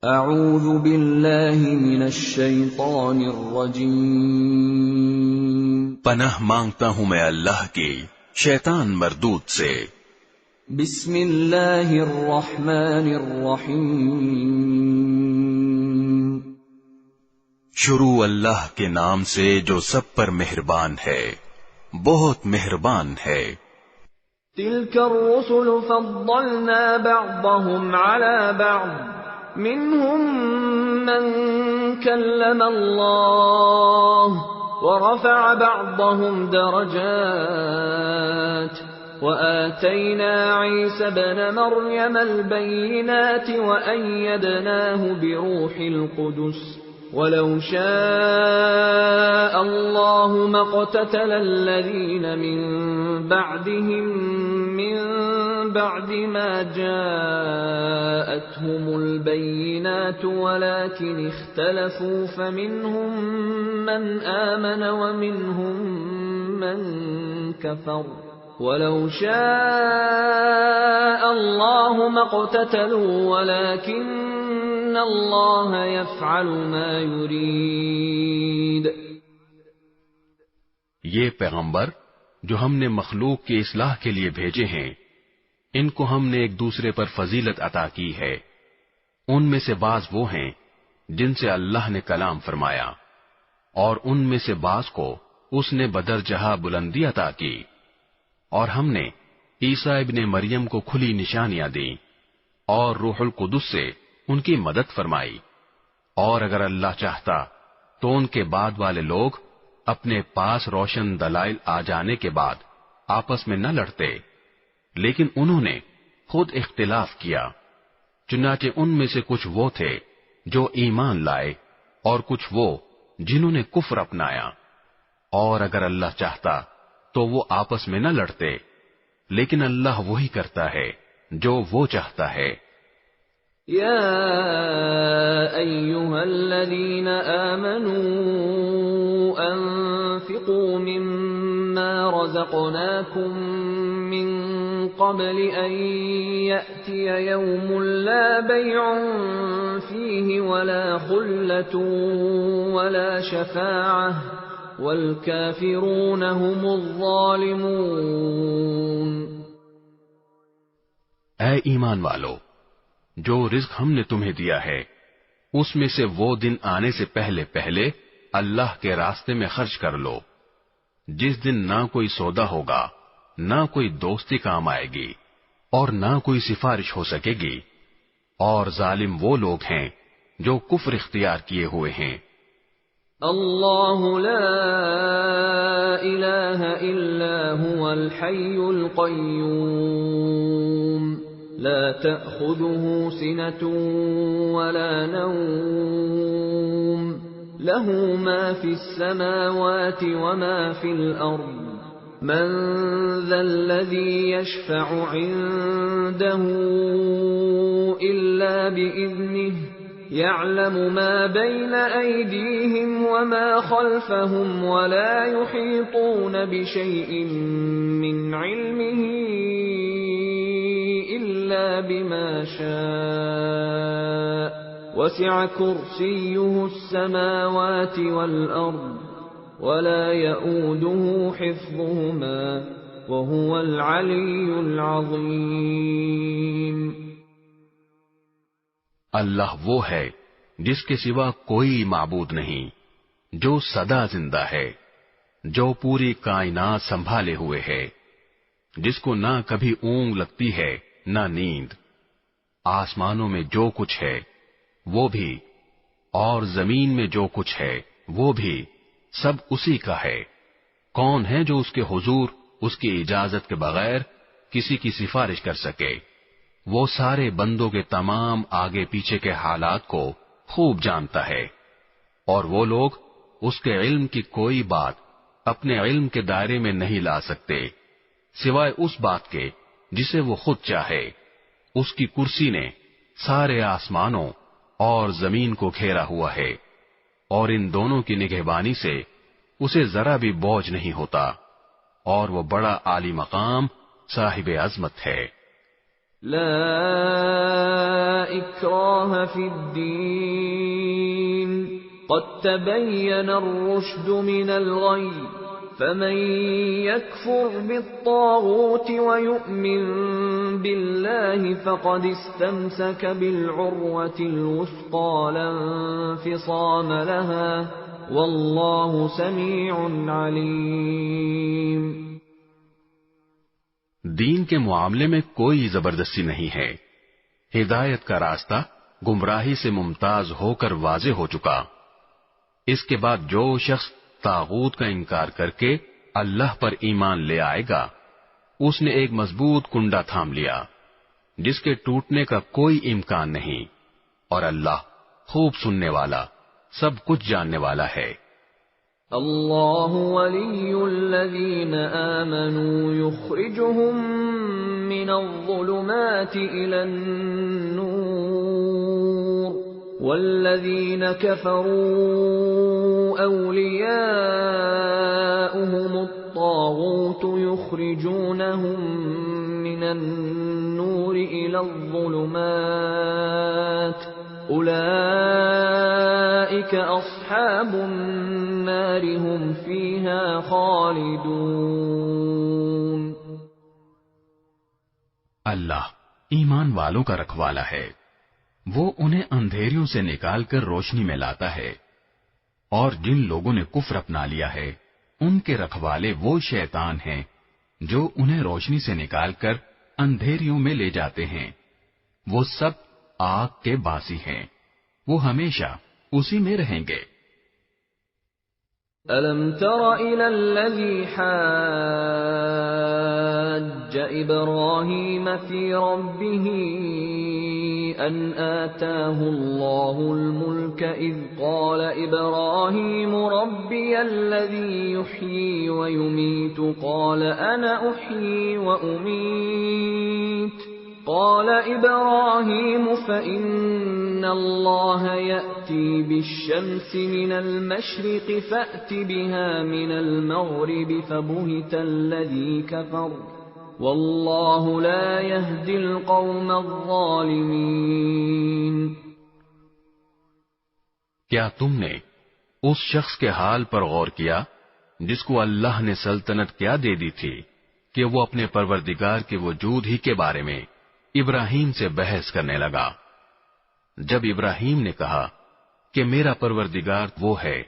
اعوذ باللہ من الشیطان الرجیم، پناہ مانگتا ہوں میں اللہ کی شیطان مردود سے۔ بسم اللہ الرحمن الرحیم، شروع اللہ کے نام سے جو سب پر مہربان ہے، بہت مہربان ہے۔ تلک الرسل فضلنا بعضهم على بعض، منهم من كلم الله ورفع بعضهم درجات وآتينا عيسى ابن مريم البينات وأيدناه بروح القدس ولو شاء الله ما اقتتل الذين من بعدهم من بعد ما جاءتهم البينات ولكن اختلفوا فمنهم من آمن ومنهم من كفر ولو شاء الله ما اقتتلوا ولكن الله يفعل ما يريد۔ یہ پیغمبر جو ہم نے مخلوق کی اصلاح کے لیے بھیجے ہیں، ان کو ہم نے ایک دوسرے پر فضیلت عطا کی ہے۔ ان میں سے بعض وہ ہیں جن سے اللہ نے کلام فرمایا، اور ان میں سے بعض کو اس نے بدرجہ بلندی عطا کی، اور ہم نے عیسیٰ ابن مریم کو کھلی نشانیاں دیں اور روح القدس سے ان کی مدد فرمائی، اور اگر اللہ چاہتا تو ان کے بعد والے لوگ اپنے پاس روشن دلائل آ جانے کے بعد آپس میں نہ لڑتے، لیکن انہوں نے خود اختلاف کیا۔ چنانچہ ان میں سے کچھ وہ تھے جو ایمان لائے اور کچھ وہ جنہوں نے کفر اپنایا، اور اگر اللہ چاہتا تو وہ آپس میں نہ لڑتے، لیکن اللہ وہی کرتا ہے جو وہ چاہتا ہے۔ یا ایھا الذین آمنوا انفقوا مما رزقناکم من قبل ان یأتی یوم لا بیع فیہ ولا خلة ولا شفاعة والکافرون هم الظالمون۔ اے ایمان والو، جو رزق ہم نے تمہیں دیا ہے اس میں سے وہ دن آنے سے پہلے پہلے اللہ کے راستے میں خرچ کر لو، جس دن نہ کوئی سودا ہوگا، نہ کوئی دوستی کام آئے گی، اور نہ کوئی سفارش ہو سکے گی، اور ظالم وہ لوگ ہیں جو کفر اختیار کیے ہوئے ہیں۔ اللہ لا الہ الا هو الحی القیوم لا تأخذه سنة ولا نوم له ما في السماوات وما في الأرض من ذا الذي يشفع عنده إلا بإذنه يعلم ما بين أيديهم وما خلفهم ولا يحيطون بشيء من علمه إلا بما شاء وسع كرسيه السماوات والأرض ولا يؤوده حفظهما وهو العلي العظيم۔ اللہ وہ ہے جس کے سوا کوئی معبود نہیں، جو سدا زندہ ہے، جو پوری کائنات سنبھالے ہوئے ہے، جس کو نہ کبھی اونگ لگتی ہے نہ نیند۔ آسمانوں میں جو کچھ ہے وہ بھی، اور زمین میں جو کچھ ہے وہ بھی، سب اسی کا ہے۔ کون ہے جو اس کے حضور اس کی اجازت کے بغیر کسی کی سفارش کر سکے؟ وہ سارے بندوں کے تمام آگے پیچھے کے حالات کو خوب جانتا ہے، اور وہ لوگ اس کے علم کی کوئی بات اپنے علم کے دائرے میں نہیں لا سکتے سوائے اس بات کے جسے وہ خود چاہے۔ اس کی کرسی نے سارے آسمانوں اور زمین کو گھیرا ہوا ہے، اور ان دونوں کی نگہبانی سے اسے ذرا بھی بوجھ نہیں ہوتا، اور وہ بڑا عالی مقام صاحب عظمت ہے۔ لا اکراہ فی الدین قد تبین الرشد من الغی فمن يكفر بالطاغوت ويؤمن بالله فقد استمسك بالعروة الوثقى لا انفصام لها والله سميع عليم. دین کے معاملے میں کوئی زبردستی نہیں ہے. ہدایت کا راستہ گمراہی سے ممتاز ہو کر واضح ہو چکا. اس کے بعد جو شخص طاغوت کا انکار کر کے اللہ پر ایمان لے آئے گا، اس نے ایک مضبوط کنڈا تھام لیا جس کے ٹوٹنے کا کوئی امکان نہیں، اور اللہ خوب سننے والا، سب کچھ جاننے والا ہے. اللہ ولی الذین آمنوا یخرجهم من الظلمات الى النور والذین کفروا اولیاؤهم الطاغوت یخرجونهم من النور الى الظلمات اولئک اصحاب النار هم فیہا خالدون. اللہ ایمان والوں کا رکھوالا ہے. وہ انہیں اندھیریوں سے نکال کر روشنی میں لاتا ہے، اور جن لوگوں نے کفر اپنا لیا ہے ان کے رکھوالے وہ شیطان ہیں جو انہیں روشنی سے نکال کر اندھیریوں میں لے جاتے ہیں. وہ سب آگ کے باسی ہیں، وہ ہمیشہ اسی میں رہیں گے. أَلَمْ تَرَ إِلَى الَّذِي حَاجَّ إِبْرَاهِيمَ فِي رَبِّهِ أَنْ آتَاهُ اللَّهُ الْمُلْكَ إِذْ قَالَ إِبْرَاهِيمُ رَبِّيَ الَّذِي يُحْيِي وَيُمِيتُ قَالَ أَنَا أُحْيِي وَأُمِيتُ قال إبراهيم فإن الله يأتي بالشمس من المشرق فأت بها من المغرب فبهت الذي كفر والله لا يهدي القوم الظالمين. کیا تم نے اس شخص کے حال پر غور کیا جس کو اللہ نے سلطنت کیا دے دی تھی کہ وہ اپنے پروردگار کے وجود ہی کے بارے میں ابراہیم سے بحث کرنے لگا؟ جب ابراہیم نے کہا کہ میرا پروردگار وہ ہے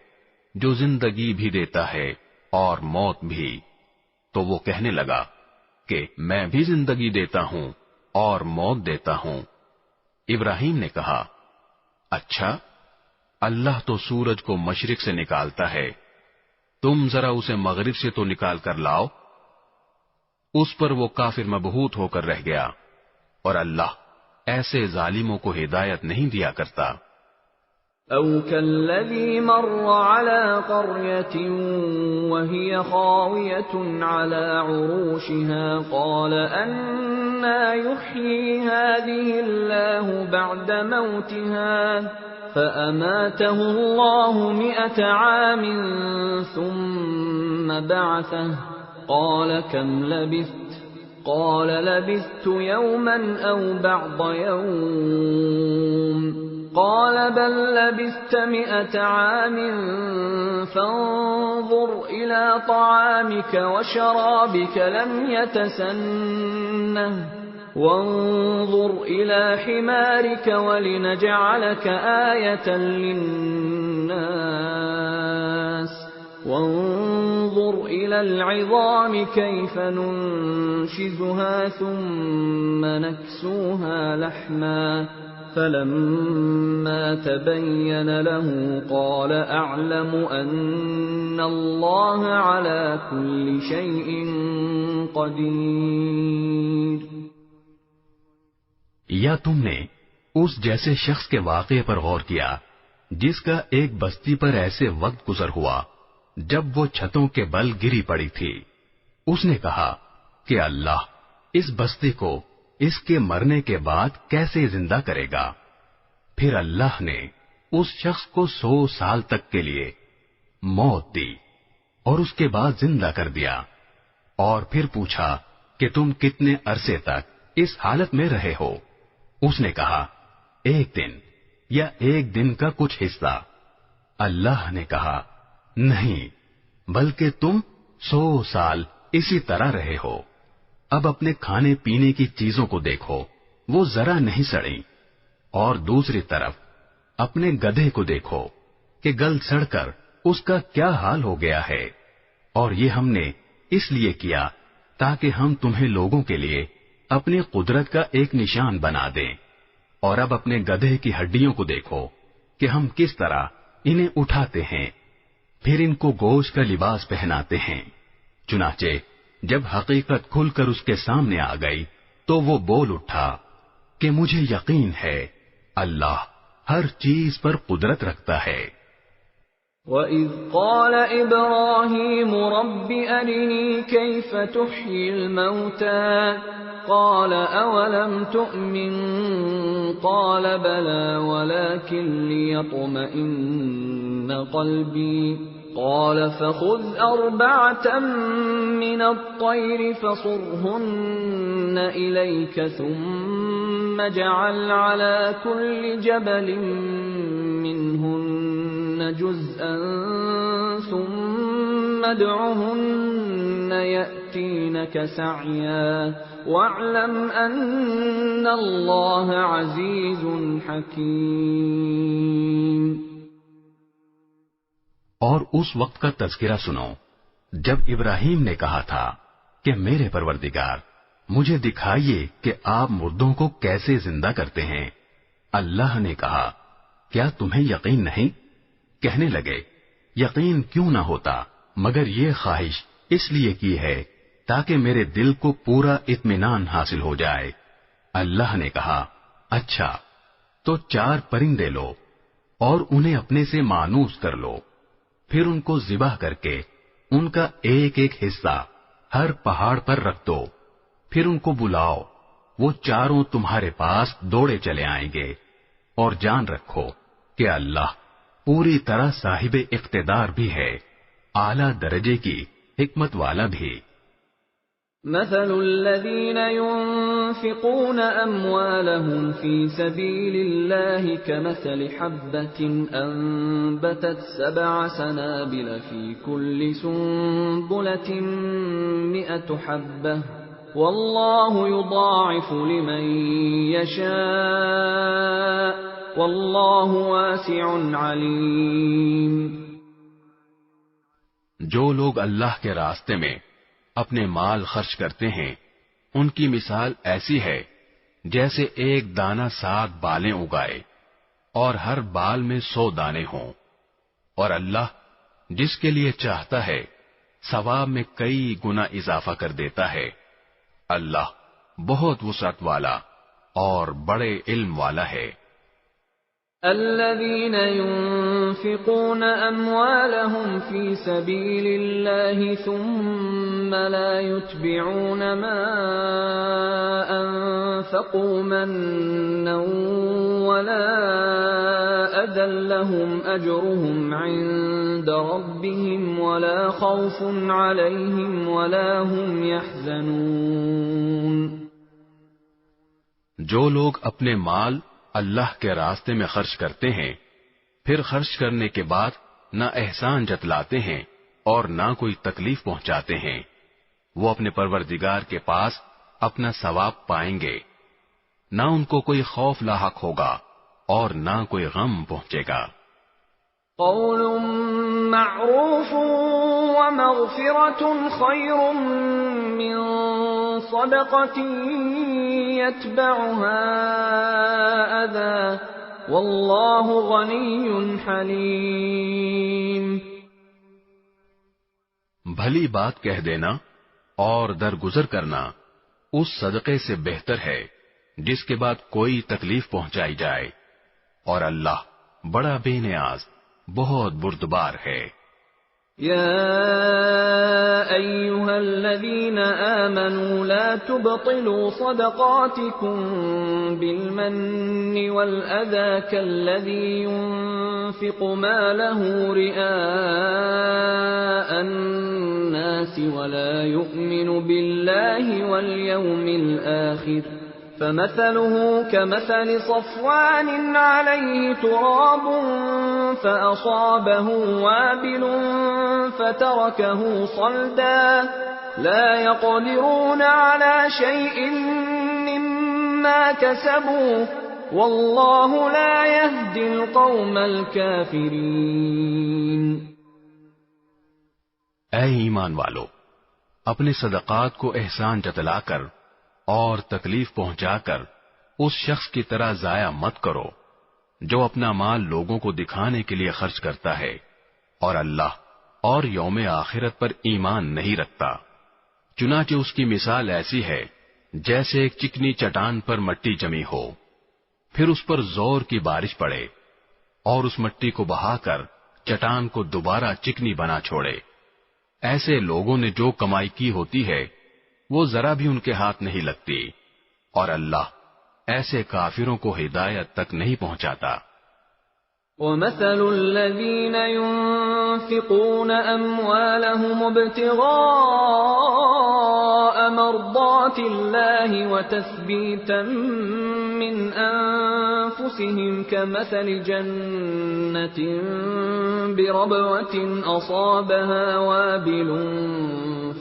جو زندگی بھی دیتا ہے اور موت بھی، تو وہ کہنے لگا کہ میں بھی زندگی دیتا ہوں اور موت دیتا ہوں. ابراہیم نے کہا اچھا، اللہ تو سورج کو مشرق سے نکالتا ہے، تم ذرا اسے مغرب سے تو نکال کر لاؤ. اس پر وہ کافر مبہوت ہو کر رہ گیا، اور اللہ ایسے ظالموں کو ہدایت نہیں دیا کرتا. او كالذي مر على قرية وهي خاوية على عروشها قال أنى يحيي هذه الله بعد موتها فأماته الله 100 عام ثم بعثه قال كم لبثت قال لبثت يوما أو بعض يوم قال بل لبثت 100 عام فانظر إلى طعامك وشرابك لم يتسنه وانظر إلى حمارك ولنجعلك آية للناس وانظر إلى العظام كيف ننشزها ثم نكسوها لحما فلما تبين له قال أعلم أن الله على كل شيء قدير. یا تم نے اس جیسے شخص کے واقعے پر غور کیا جس کا ایک بستی پر ایسے وقت گزر ہوا جب وہ چھتوں کے بل گری پڑی تھی. اس نے کہا کہ اللہ اس بستی کو اس کے مرنے کے بعد کیسے زندہ کرے گا؟ پھر اللہ نے اس شخص کو 100 سال تک کے لیے موت دی اور اس کے بعد زندہ کر دیا، اور پھر پوچھا کہ تم کتنے عرصے تک اس حالت میں رہے ہو؟ اس نے کہا 1 دن یا 1 دن کا کچھ حصہ۔ اللہ نے کہا نہیں، بلکہ تم 100 سال اسی طرح رہے ہو۔ اب اپنے کھانے پینے کی چیزوں کو دیکھو، وہ ذرا نہیں سڑیں، اور دوسری طرف اپنے گدھے کو دیکھو کہ گل سڑ کر اس کا کیا حال ہو گیا ہے۔ اور یہ ہم نے اس لیے کیا تاکہ ہم تمہیں لوگوں کے لیے اپنی قدرت کا ایک نشان بنا دیں۔ اور اب اپنے گدھے کی ہڈیوں کو دیکھو کہ ہم کس طرح انہیں اٹھاتے ہیں، پھر ان کو گوشت کا لباس پہناتے ہیں۔ چنانچہ جب حقیقت کھل کر اس کے سامنے آ گئی تو وہ بول اٹھا کہ مجھے یقین ہے اللہ ہر چیز پر قدرت رکھتا ہے۔ وَإِذْ قَالَ إِبْرَاهِيمُ رَبِّ أَرِنِي كَيْفَ تُحْيِي الْمَوْتَى قَالَ أَوَلَمْ تُؤْمِنْ قَالَ بَلَى وَلَكِنْ لِيَطْمَئِنَّ قَلْبِي قَالَ فَخُذْ 4 مِنَ الطَّيْرِ فَصُرْهُنَّ إِلَيْكَ ثُمَّ اجْعَلْ عَلَى كُلِّ جَبَلٍ مِّنْهُنَّ جُزْءًا ثُمَّ ادْعُهُنَّ يَأْتِينَكَ سَعْيًا وَاعْلَمْ أَنَّ اللَّهَ عَزِيزٌ حَكِيمٌ۔ اور اس وقت کا تذکرہ سنو جب ابراہیم نے کہا تھا کہ میرے پروردگار مجھے دکھائیے کہ آپ مردوں کو کیسے زندہ کرتے ہیں۔ اللہ نے کہا کیا تمہیں یقین نہیں؟ کہنے لگے یقین کیوں نہ ہوتا مگر یہ خواہش اس لیے کی ہے تاکہ میرے دل کو پورا اطمینان حاصل ہو جائے۔ اللہ نے کہا اچھا تو 4 پرندے لو اور انہیں اپنے سے مانوس کر لو، پھر ان کو ذبح کر کے ان کا ایک ایک حصہ ہر پہاڑ پر رکھ دو، پھر ان کو بلاؤ، وہ چاروں تمہارے پاس دوڑے چلے آئیں گے، اور جان رکھو کہ اللہ پوری طرح صاحب اقتدار بھی ہے، اعلیٰ درجے کی حکمت والا بھی۔ مثل الذين ينفقون أموالهم في سبيل الله كمثل حبة أنبتت 7 سنابل في كل سنبلة 100 حبة والله يضاعف لمن يشاء والله واسع عليم۔ جو لوگ اللہ کے راستے میں اپنے مال خرچ کرتے ہیں ان کی مثال ایسی ہے جیسے ایک دانہ ساگ بالیں اگائے اور ہر بال میں 100 دانے ہوں، اور اللہ جس کے لیے چاہتا ہے ثواب میں کئی گنا اضافہ کر دیتا ہے۔ اللہ بہت وسعت والا اور بڑے علم والا ہے۔ الذين ينفقون أموالهم في سبيل الله ثم لا يتبعون ما أنفقوا منا ولا أذى لهم أجرهم عند ربهم ولا خوف عليهم ولا هم يحزنون۔ جو لوگ اپنے مال اللہ کے راستے میں خرچ کرتے ہیں پھر خرچ کرنے کے بعد نہ احسان جتلاتے ہیں اور نہ کوئی تکلیف پہنچاتے ہیں، وہ اپنے پروردگار کے پاس اپنا ثواب پائیں گے، نہ ان کو کوئی خوف لاحق ہوگا اور نہ کوئی غم پہنچے گا۔ قول معروف ومغفرة خير من صدقة يتبعها أذى والله غني حليم۔ بھلی بات کہہ دینا اور درگزر کرنا اس صدقے سے بہتر ہے جس کے بعد کوئی تکلیف پہنچائی جائے، اور اللہ بڑا بے نیاز بہت بردبار ہے۔ يا أيها الذين آمنوا لا تبطلوا صدقاتكم بالمن والأذى كالذي ينفق ماله رئاء الناس ولا يؤمن بالله واليوم الآخر فمثله كمثل صفوان عليه تراب فأصابه وابل فتركه صلدا لا يقدرون على شيء مما كسبوا والله لا يهدي القوم الكافرين۔ اے ایمان والو، اپنے صدقات کو احسان جتلا کر اور تکلیف پہنچا کر اس شخص کی طرح ضائع مت کرو جو اپنا مال لوگوں کو دکھانے کے لیے خرچ کرتا ہے اور اللہ اور یوم آخرت پر ایمان نہیں رکھتا۔ چنانچہ اس کی مثال ایسی ہے جیسے ایک چکنی چٹان پر مٹی جمی ہو، پھر اس پر زور کی بارش پڑے اور اس مٹی کو بہا کر چٹان کو دوبارہ چکنی بنا چھوڑے۔ ایسے لوگوں نے جو کمائی کی ہوتی ہے وہ ذرا بھی ان کے ہاتھ نہیں لگتی، اور اللہ ایسے کافروں کو ہدایت تک نہیں پہنچاتا۔ وَمَثَلُ الَّذِينَ يُنْفِقُونَ أَمْوَالَهُمُ ابْتِغَاءَ مَرْضَاتِ اللَّهِ وَتَثْبِيتًا مِّنْ أَنفُسِهِمْ كَمَثَلِ جَنَّةٍ بِرَبْوَةٍ أَصَابَهَا وَابِلٌ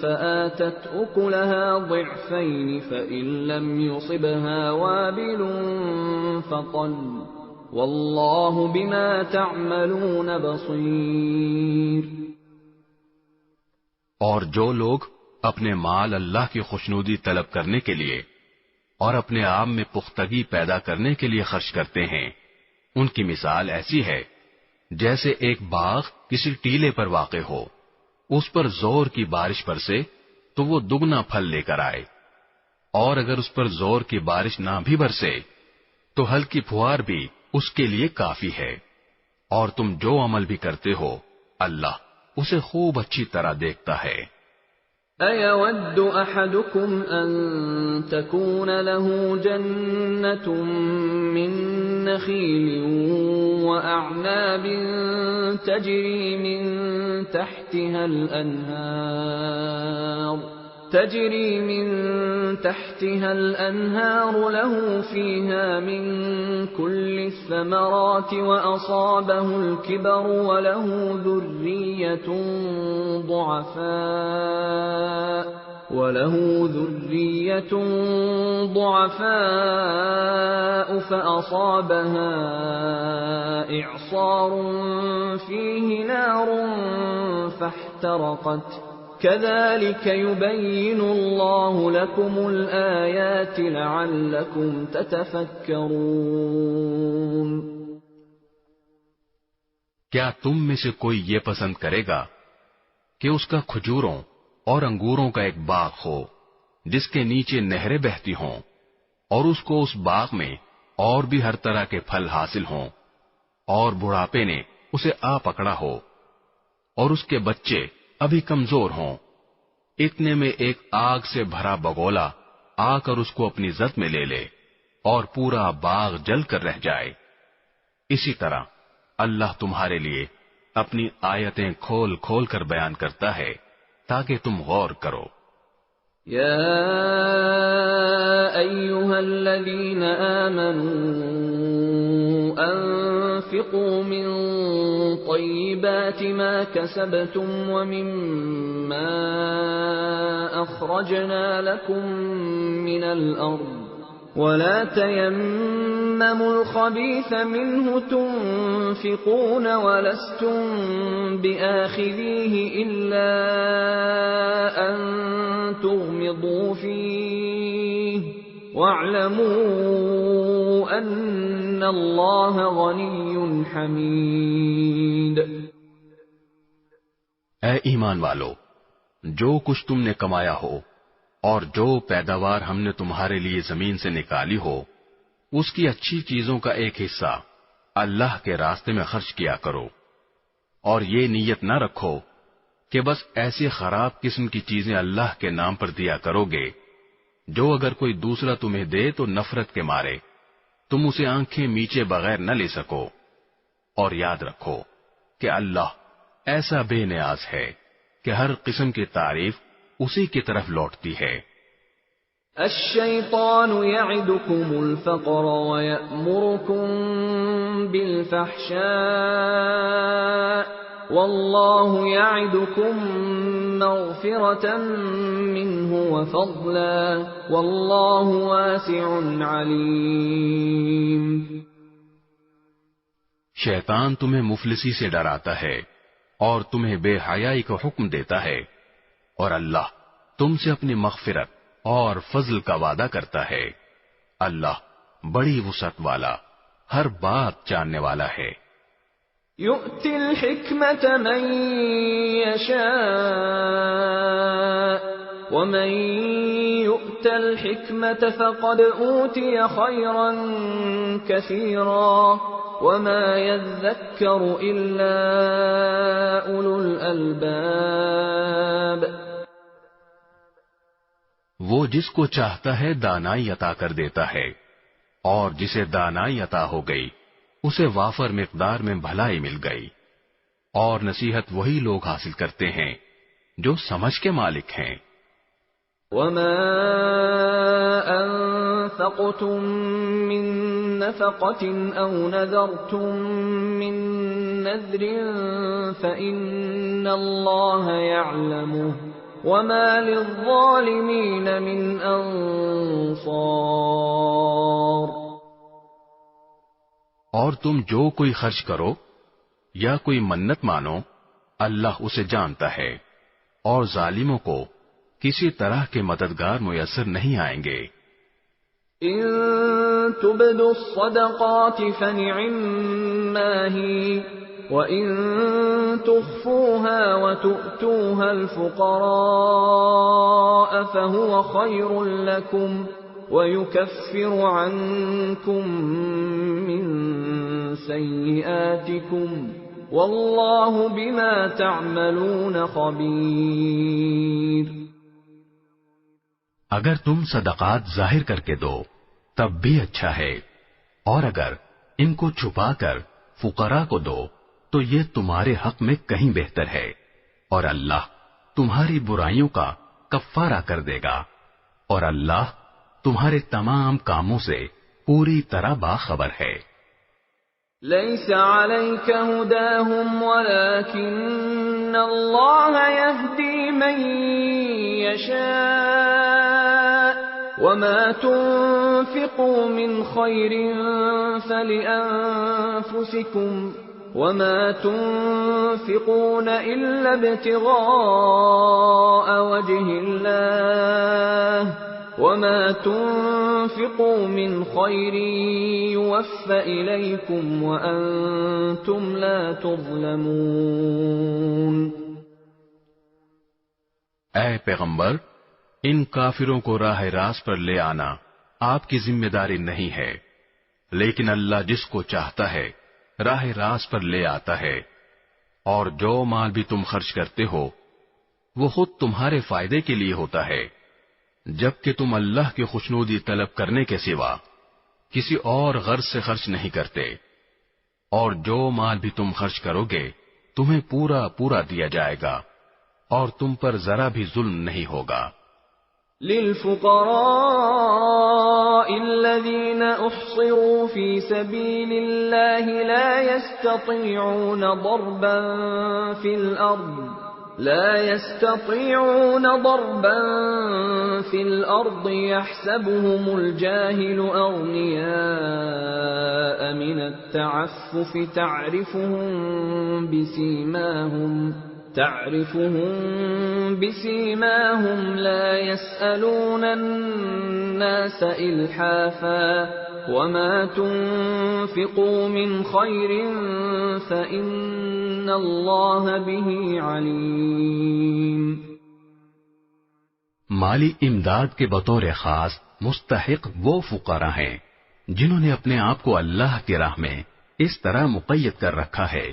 فَآتَتْ أُكُلَهَا ضِعْفَيْنِ فَإِن لَّمْ يُصِبْهَا وَابِلٌ فَطَلٌّ واللہ بما تعملون بصیر۔ اور جو لوگ اپنے مال اللہ کی خوشنودی طلب کرنے کے لیے اور اپنے آپ میں پختگی پیدا کرنے کے لیے خرچ کرتے ہیں، ان کی مثال ایسی ہے جیسے ایک باغ کسی ٹیلے پر واقع ہو، اس پر زور کی بارش برسے تو وہ دگنا پھل لے کر آئے، اور اگر اس پر زور کی بارش نہ بھی برسے تو ہلکی پھوار بھی اس کے لیے کافی ہے، اور تم جو عمل بھی کرتے ہو اللہ اسے خوب اچھی طرح دیکھتا ہے۔ أَيَوَدُّ أَحَدُكُمْ أَن تَكُونَ لَهُ جَنَّةٌ مِّن نَّخِيلٍ وَأَعْنَابٍ تَجْرِي مِن تحتها الأنهار له فيها من كل الثمرات وأصابه الكبر وله ذرية ضعفاء فأصابها إعصار فيه نار فاحترقت كذلك يبين الله لكم الآيات لعلكم تتفكرون۔ کیا تم میں سے کوئی یہ پسند کرے گا کہ اس کا کھجوروں اور انگوروں کا ایک باغ ہو جس کے نیچے نہریں بہتی ہوں، اور اس کو اس باغ میں اور بھی ہر طرح کے پھل حاصل ہوں، اور بڑھاپے نے اسے آ پکڑا ہو، اور اس کے بچے ابھی کمزور ہوں، اتنے میں ایک آگ سے بھرا بگولا آ کر اس کو اپنی زد میں لے لے اور پورا باغ جل کر رہ جائے۔ اسی طرح اللہ تمہارے لیے اپنی آیتیں کھول کھول کر بیان کرتا ہے تاکہ تم غور کرو۔ یا ایھا الذین آمنوا انفقوا من طیبات ما کسبتم ومما اخرجنا لكم من الارض ولا تيمموا الخبيث منه تنفقون ولستم بآخذيه إلا أن تغمضوا فيه واعلموا أن الله غني حميد۔ اے ایمان والو، جو کچھ تم نے کمایا ہو اور جو پیداوار ہم نے تمہارے لیے زمین سے نکالی ہو، اس کی اچھی چیزوں کا ایک حصہ اللہ کے راستے میں خرچ کیا کرو، اور یہ نیت نہ رکھو کہ بس ایسی خراب قسم کی چیزیں اللہ کے نام پر دیا کرو گے جو اگر کوئی دوسرا تمہیں دے تو نفرت کے مارے تم اسے آنکھیں میچے بغیر نہ لے سکو، اور یاد رکھو کہ اللہ ایسا بے نیاز ہے کہ ہر قسم کی تعریف اسی کی طرف لوٹتی ہے۔ الشیطان یعدکم الفقر ویأمرکم بالفحشاء واللہ یعدکم مغفرة منہ وفضلا واللہ واسع علیم۔ شیطان تمہیں مفلسی سے ڈراتا ہے اور تمہیں بے حیائی کا حکم دیتا ہے، اور اللہ تم سے اپنی مغفرت اور فضل کا وعدہ کرتا ہے۔ اللہ بڑی وسعت والا، ہر بات جاننے والا ہے۔ یؤتی الحکمت من یشاء ومن یؤت الحکمت فقد اوتی خیرا کثیرا وما يذكر الا اولو الالباب۔ وہ جس کو چاہتا ہے دانائی عطا کر دیتا ہے، اور جسے دانائی عطا ہو گئی اسے وافر مقدار میں بھلائی مل گئی، اور نصیحت وہی لوگ حاصل کرتے ہیں جو سمجھ کے مالک ہیں۔ وما انفقتم من نفقة او نذرتم من نذر فإن الله يعلمه وما للظالمين من انصار۔ اور تم جو کوئی خرچ کرو یا کوئی منت مانو اللہ اسے جانتا ہے، اور ظالموں کو کسی طرح کے مددگار میسر نہیں آئیں گے۔ ان تبدوا الصدقات فنعما هي وَإِن تُخْفُوهَا وَتُؤْتُوهَا الْفُقَرَاءَ فَهُوَ خَيْرٌ لَكُمْ وَيُكَفِّرُ عَنكُم مِّن سَيِّئَاتِكُمْ وَاللَّهُ بِمَا تَعْمَلُونَ خَبِيرٌ۔ اگر تم صدقات ظاہر کر کے دو تب بھی اچھا ہے، اور اگر ان کو چھپا کر فقراء کو دو تو یہ تمہارے حق میں کہیں بہتر ہے، اور اللہ تمہاری برائیوں کا کفارہ کر دے گا، اور اللہ تمہارے تمام کاموں سے پوری طرح باخبر ہے۔ ليس عليك هداهم ولكن الله يهدي من يشاء وما تنفقوا من خير فلأنفسكم وما تنفقون إلا ابتغاء وجه الله وما تنفقوا من خير يوفى إليكم وأنتم لا تظلمون۔ اے پیغمبر، ان کافروں کو راہ راست پر لے آنا آپ کی ذمہ داری نہیں ہے، لیکن اللہ جس کو چاہتا ہے راہ راست پر لے آتا ہے، اور جو مال بھی تم خرچ کرتے ہو وہ خود تمہارے فائدے کے لیے ہوتا ہے، جبکہ تم اللہ کی خوشنودی طلب کرنے کے سوا کسی اور غرض سے خرچ نہیں کرتے، اور جو مال بھی تم خرچ کرو گے تمہیں پورا پورا دیا جائے گا، اور تم پر ذرا بھی ظلم نہیں ہوگا۔ للفقراء الذين احصروا في سبيل الله لا يستطيعون ضربا في الأرض يحسبهم الجاهل أغنياء من التعفف تعرفهم بسيماهم لا يسألون الناس إلحافا وما تنفقوا من خير فإن الله به عليم۔ مالی امداد کے بطور خاص مستحق وہ فقراء ہیں جنہوں نے اپنے آپ کو اللہ کی راہ میں اس طرح مقید کر رکھا ہے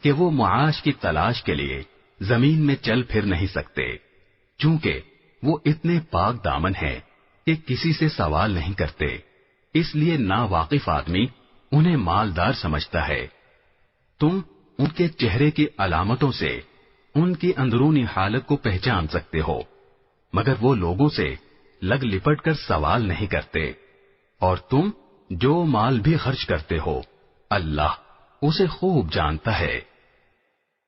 کہ وہ معاش کی تلاش کے لیے زمین میں چل پھر نہیں سکتے، چونکہ وہ اتنے پاک دامن ہیں کہ کسی سے سوال نہیں کرتے، اس لیے ناواقف آدمی انہیں مالدار سمجھتا ہے۔ تم ان کے چہرے کی علامتوں سے ان کی اندرونی حالت کو پہچان سکتے ہو، مگر وہ لوگوں سے لگ لپٹ کر سوال نہیں کرتے، اور تم جو مال بھی خرچ کرتے ہو اللہ اسے خوب جانتا ہے۔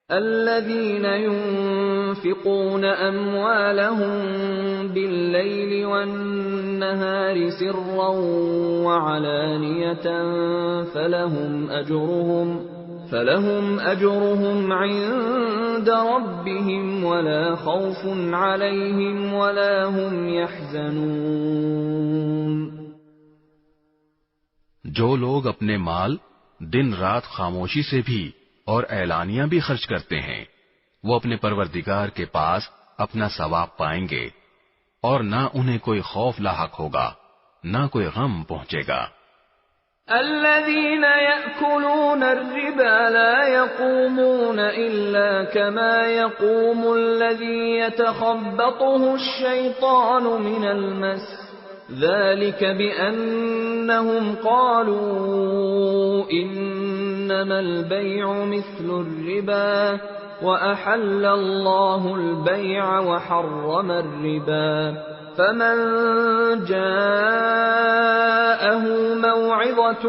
الذين ينفقون أموالهم بالليل والنهار سرا وعلانية فلهم أجرهم عند ربهم ولا خوف عليهم ولا هم يحزنون۔ جو لوگ اپنے مال دن رات خاموشی سے بھی اور اعلانیہ بھی خرچ کرتے ہیں، وہ اپنے پروردگار کے پاس اپنا ثواب پائیں گے، اور نہ انہیں کوئی خوف لاحق ہوگا، نہ کوئی غم پہنچے گا۔ الذين يأكلون الربا لا يقومون إلا كما يقوم الذي يتخبطه الشيطان من المس، ذلك بأنهم قالوا إنما البيع مثل الربا وأحل الله البيع وحرم الربا، فمن جاءه موعظة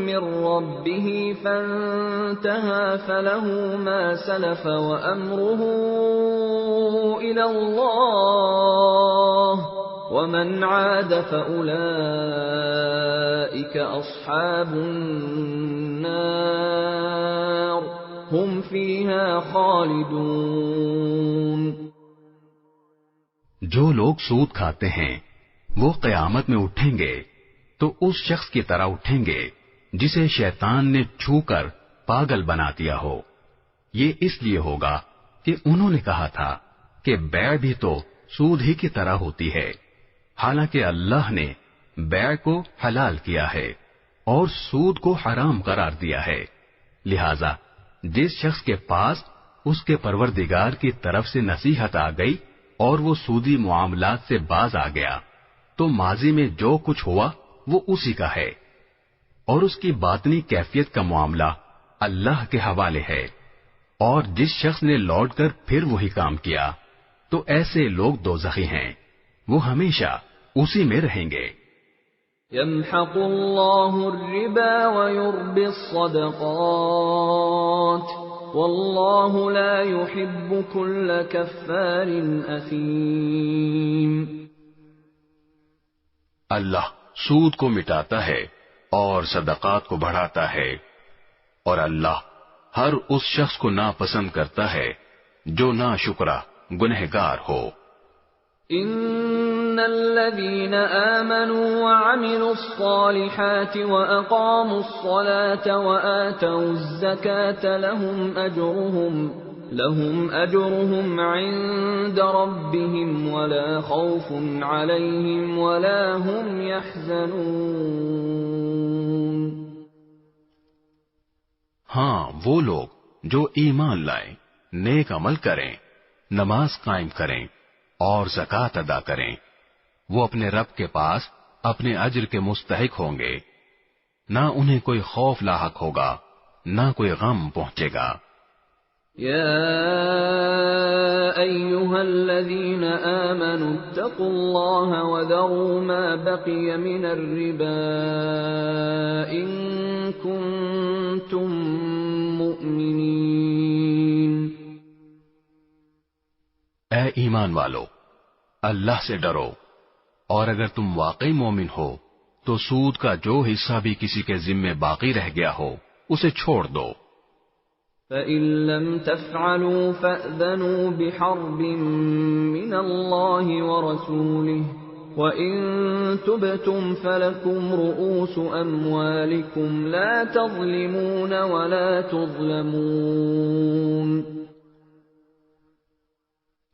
من ربه فانتهى فله ما سلف وأمره إلى الله ومن عاد فأولئك أصحاب النار هم فيها خالدون۔ جو لوگ سود کھاتے ہیں وہ قیامت میں اٹھیں گے تو اس شخص کی طرح اٹھیں گے جسے شیطان نے چھو کر پاگل بنا دیا ہو۔ یہ اس لیے ہوگا کہ انہوں نے کہا تھا کہ بیع بھی تو سود ہی کی طرح ہوتی ہے، حالانکہ اللہ نے بیع کو حلال کیا ہے اور سود کو حرام قرار دیا ہے۔ لہذا جس شخص کے پاس اس کے پروردگار کی طرف سے نصیحت آ گئی اور وہ سودی معاملات سے باز آ گیا تو ماضی میں جو کچھ ہوا وہ اسی کا ہے، اور اس کی باطنی کیفیت کا معاملہ اللہ کے حوالے ہے، اور جس شخص نے لوٹ کر پھر وہی کام کیا تو ایسے لوگ دوزخی ہیں، وہ ہمیشہ اسی میں رہیں گے۔ يمحق الله الربا ويربي الصدقات والله لا يحب كل كفار اثیم۔ اللہ سود کو مٹاتا ہے اور صدقات کو بڑھاتا ہے، اور اللہ ہر اس شخص کو ناپسند کرتا ہے جو ناشکرا گنہگار ہو۔ ان الذين آمنوا وعملوا الصالحات واقاموا الصلاة وآتوا الزكاة لهم اجرهم عند ربهم ولا خوف عليهم ولا هم يحزنون۔ ہاں وہ لوگ جو ایمان لائیں، نیک عمل کریں، نماز قائم کریں اور زکوٰۃ ادا کریں، وہ اپنے رب کے پاس اپنے اجر کے مستحق ہوں گے، نہ انہیں کوئی خوف لاحق ہوگا، نہ کوئی غم پہنچے گا۔ یا ایھا الذین آمنوا اتقوا اللہ وذروا ما بقی من الربا ان کنتم مؤمنین۔ اے ایمان والو، اللہ سے ڈرو، اور اگر تم واقعی مومن ہو تو سود کا جو حصہ بھی کسی کے ذمے باقی رہ گیا ہو اسے چھوڑ دو۔ فَإِن لَّمْ تَفْعَلُوا فَأْذَنُوا بِحَرْبٍ مِّنَ اللَّهِ وَرَسُولِهِ وَإِن تُبْتُمْ فَلَكُمْ رُءُوسُ أَمْوَالِكُمْ لَا تَظْلِمُونَ وَلَا تُظْلَمُونَ۔